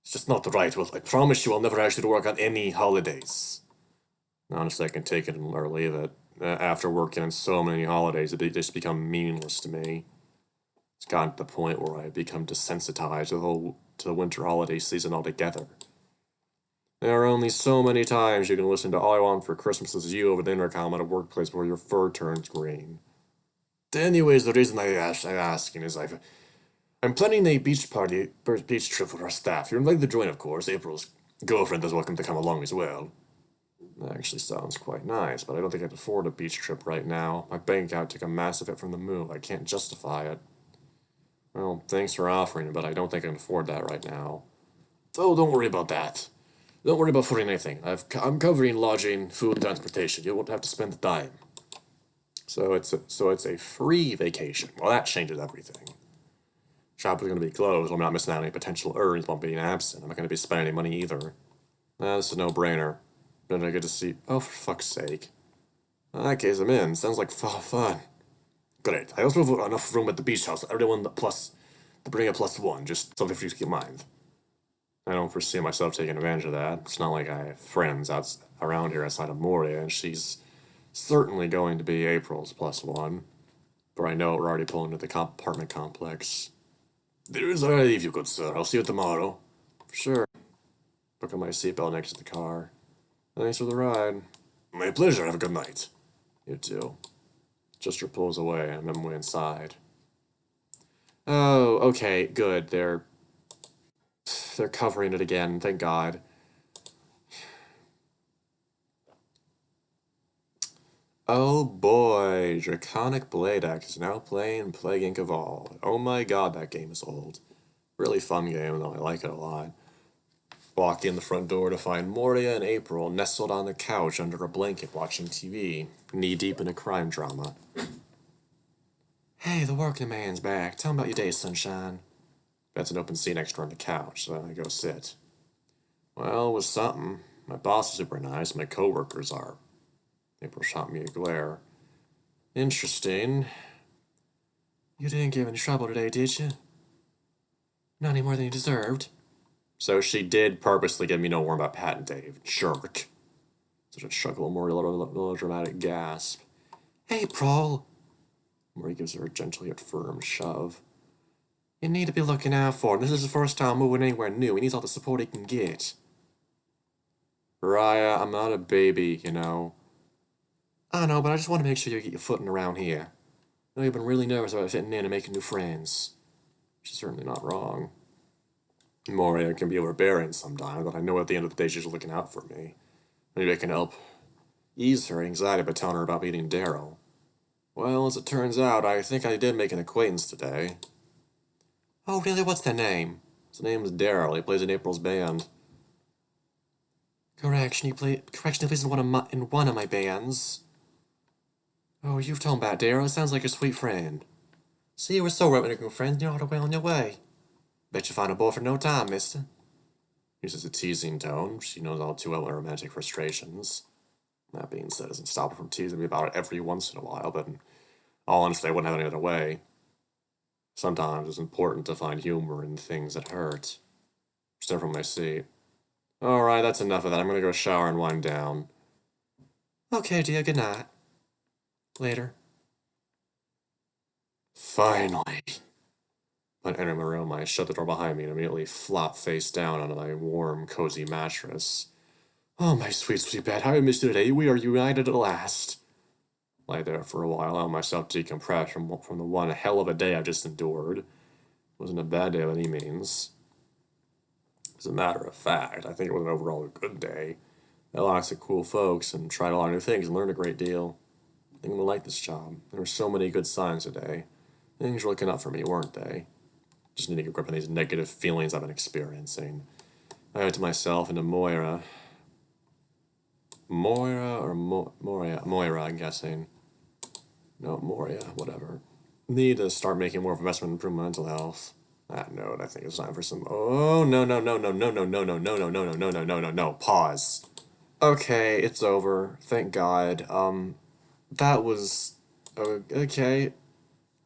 Speaker 1: just not right. Well, I promise you I'll never ask you to work on any holidays. Honestly, I can take it or leave it. After working on so many holidays, they just become meaningless to me. It's gotten to the point where I've become desensitized to the winter holiday season altogether. There are only so many times you can listen to All I Want for Christmas Is You over the intercom at a workplace where your fur turns green. Anyways, the reason I'm asking is I'm planning a beach trip with our staff. You're invited to join, of course. April's girlfriend is welcome to come along as well. That actually sounds quite nice, but I don't think I can afford a beach trip right now. My bank account took a massive hit from the move. I can't justify it. Well, thanks for offering, but I don't think I can afford that right now. Oh, don't worry about that. Don't worry about affording anything. I'm covering lodging, food, and transportation. You won't have to spend the dime. So it's a free vacation. Well, that changes everything. Shop is going to be closed. I'm not missing out on any potential earnings while being absent. I'm not going to be spending any money either. This is a no-brainer. Then I get to see. Oh, for fuck's sake. In that case, I'm in. Sounds like fun. Great. I also have enough room at the beach house. Everyone to bring a +1. Just something for you to keep in mind. I don't foresee myself taking advantage of that. It's not like I have friends around here outside of Moria, and she's certainly going to be April's +1. For I know we're already pulling to the apartment complex. There's I leave you, good sir. I'll see you tomorrow. For sure. Book on my seatbelt next to the car. Thanks for the ride. My pleasure. Have a good night. You too. Gesture pulls away, and I'm way inside. Oh, okay, good. They're covering it again. Thank God. Oh boy, Draconic Blade Axe is now playing Plague Inc. Evolved. Oh my god, that game is old. Really fun game, though. I like it a lot. Walk in the front door to find Moria and April nestled on the couch under a blanket watching TV, knee deep in a crime drama. Hey, the working man's back. Tell him about your day, sunshine. That's an open seat next door on the couch, so I go sit. Well, it was something. My boss is super nice, my coworkers are. April shot me a glare. Interesting. You didn't give any trouble today, did you? Not any more than you deserved. So she did purposely give me no warm about Pat and Dave. Jerk. Such a chuckle, more little dramatic gasp. April! Murray gives her a gentle yet firm shove. You need to be looking out for him. This is his first time moving anywhere new. He needs all the support he can get. Raya, I'm not a baby, you know. I know, but I just want to make sure you get your footing around here. I know you've been really nervous about fitting in and making new friends. She's certainly not wrong. Moria can be overbearing sometimes, but I know at the end of the day she's looking out for me. Maybe I can help ease her anxiety by telling her about meeting Daryl. Well, as it turns out, I think I did make an acquaintance today. Oh, really? What's their name? His name's Daryl. He plays in April's band. Correction, he plays in one of my bands. Oh, you've told him about Daryl. It sounds like a sweet friend. See, we're so romantic friends, you're all well on your way. Bet you find a boyfriend in no time, mister. Uses a teasing tone. She knows all too well my romantic frustrations. That being said, doesn't stop her from teasing me about it every once in a while, but in all honesty, I wouldn't have any other way. Sometimes it's important to find humor in things that hurt. Stand from my seat. Alright, that's enough of that. I'm gonna go shower and wind down. Okay, dear, good night. Later. Finally. Upon entering my room, I shut the door behind me and immediately flopped face down onto my warm, cozy mattress. Oh, my sweet, sweet bed, how I missed you today. We are united at last. Lay there for a while, allowing myself to decompress from the one hell of a day I just endured. It wasn't a bad day by any means. As a matter of fact, I think it was an overall good day. I met lots of cool folks and tried a lot of new things and learned a great deal. I think I'm gonna like this job. There were so many good signs today. Things were looking up for me, weren't they? Just need to get grip on these negative feelings I've been experiencing. I owe it to myself and to Moira. Moira, I'm guessing. No, Moria, whatever. Need to start making more investment in improving mental health. That note, I think it's time for some. Oh no no no no no no no no no no no no no no no no no. Pause. Okay, it's over. Thank God. That was Oh, okay.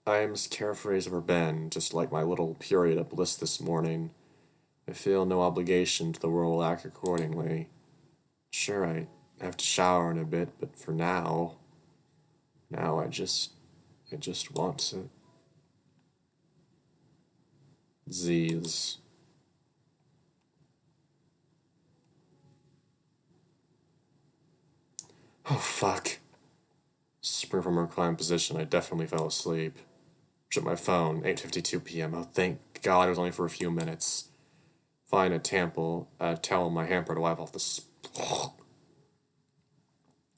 Speaker 1: I'm as carefree as ever been, just like my little period of bliss this morning. I feel no obligation to the world will act accordingly. Sure, I have to shower in a bit, but for now I just want to Z's. Oh fuck. Spring from reclined position, I definitely fell asleep. Check my phone, 8:52 p.m. Oh, thank God it was only for a few minutes. Find a towel in my hamper to wipe off the.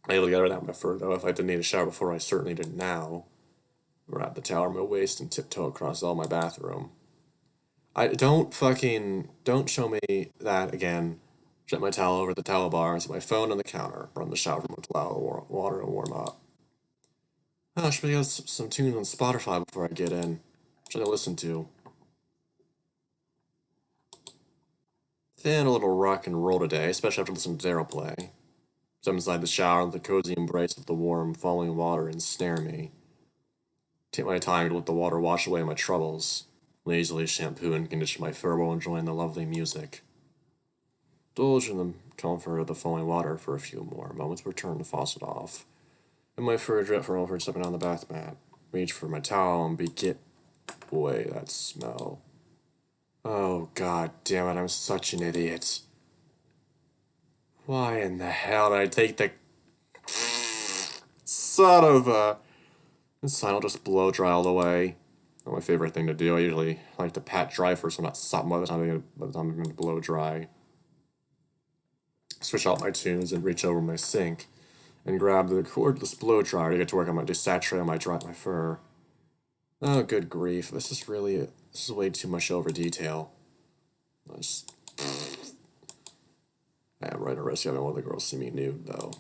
Speaker 1: I'm able to get it out of my fur, though. If I didn't need a shower before, I certainly didn't now. Wrap the towel around my waist and tiptoe across all my bathroom. I don't show me that again. Jet my towel over the towel bar, set my phone on the counter, run the shower from a towel water and warm up. Oh, I should get some tunes on Spotify before I get in. Should I listen to? Then a little rock and roll today, especially after listening to Daryl play. So I'm inside the shower, the cozy embrace of the warm, falling water ensnare me. Take my time to let the water wash away my troubles. Lazily shampoo and condition my fur while enjoying the lovely music. Indulge in the comfort of the falling water for a few more moments, return the faucet off. And my fur drip for over stepping on the bath mat. Reach for my towel and get away that smell. Oh, god damn it, I'm such an idiot. Why in the hell did I take the son of a... This sign will just blow dry all the way. Not my favorite thing to do. I usually like to pat dry first so I'm not sopping by the time I'm going to blow dry. Switch out my tunes and reach over my sink and grab the cordless blow dryer to get to work on my desaturate my fur. Oh, good grief. This is way too much over detail. I am right at risk of having one of the girls see me nude, though.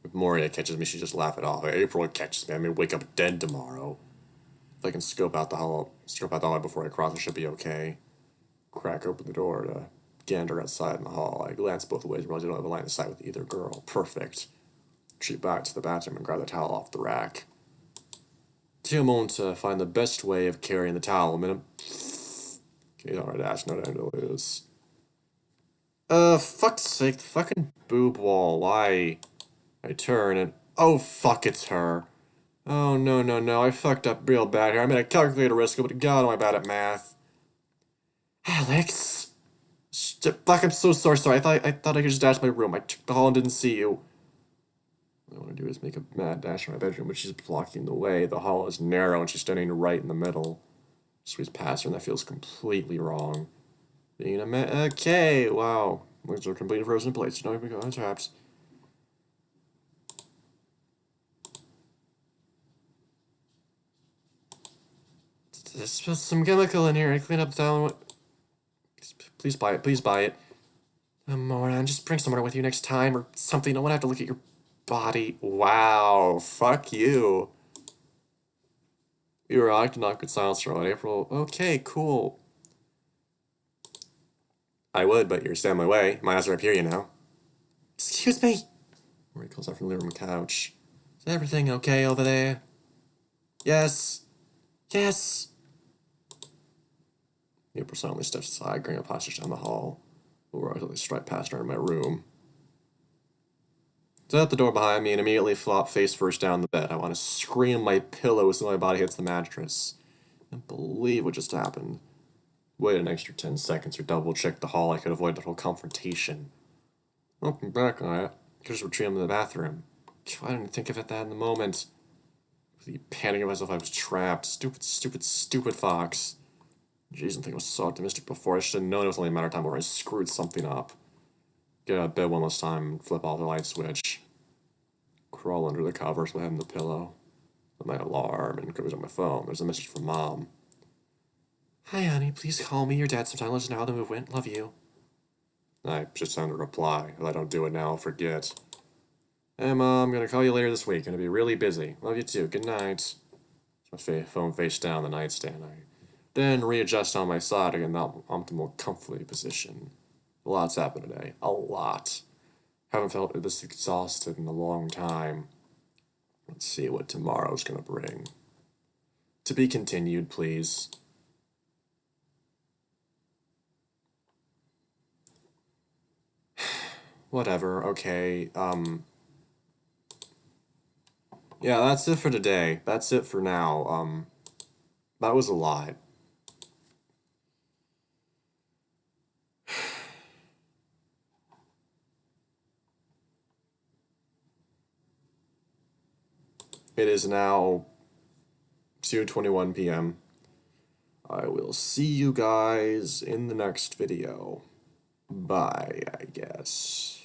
Speaker 1: If Moria catches me, she just laugh it off. If April catches me, I may wake up dead tomorrow. If I can scope out the hall before I cross, it should be okay. Crack open the door to gander outside in the hall. I glance both ways and realize I don't have a line of sight with either girl. Perfect. Retreat back to the bathroom and grab the towel off the rack. Take a moment to find the best way of carrying the towel. A minute. Okay, alright, Ash, no time to lose. Fuck's sake, the fucking boob wall. Why? I turn and. Oh, fuck, it's her. Oh, no, no, no, I fucked up real bad here. I made a calculated risk, but god, am I bad at math. Alex! Fuck, I'm so sorry. I thought I could just dash my room. I checked the hall and didn't see you. What I want to do is make a mad dash in my bedroom, but she's blocking the way. The hall is narrow and she's standing right in the middle. Squeeze past her and that feels completely wrong. Being a man. Okay, wow. Legs are completely frozen in place. No, we go on traps. There's some chemical in here. I clean up the towel. Please buy it. Please buy it. Moron, just bring someone with you next time or something. I don't want to have to look at your body. Wow. Fuck you. You were acting awkward silence for April. Okay, cool. I would, but you're standing in my way. My eyes are up here, you know. Excuse me. Rory calls out from the living room couch. Is everything okay over there? Yes. Yes. April silently steps aside, going up hostage down the hall. Rory stride past her in my room. It's at the door behind me and immediately flop face first down the bed. I want to scream my pillow as my body hits the mattress. I can't believe what just happened. Wait an extra 10 seconds or double check the hall. I could avoid the whole confrontation. Looking back on it, I could just retreat him in the bathroom. I didn't think of it that in the moment. With panicking myself, I was trapped. Stupid fox. Jeez, I didn't think I was so optimistic before. I should have known it was only a matter of time where I screwed something up. Get out of bed one last time and flip off the light switch. Crawl under the covers with my head in the pillow. With my alarm and goes on my phone. There's a message from Mom. Hi, honey. Please call me your dad sometime. Let us know how the move went. Love you. I just sent a reply. If I don't do it now, I'll forget. Hey, Mom. I'm gonna call you later this week. Gonna be really busy. Love you too. Good night. My phone face down the nightstand. I then readjust on my side again, that optimal, comfy position. A lot's happened today. A lot. Haven't felt this exhausted in a long time. Let's see what tomorrow's gonna bring. To be continued, please. Whatever, okay. Yeah, that's it for today. That's it for now. That was a lot. It is now 2:21 p.m. I will see you guys in the next video. Bye, I guess.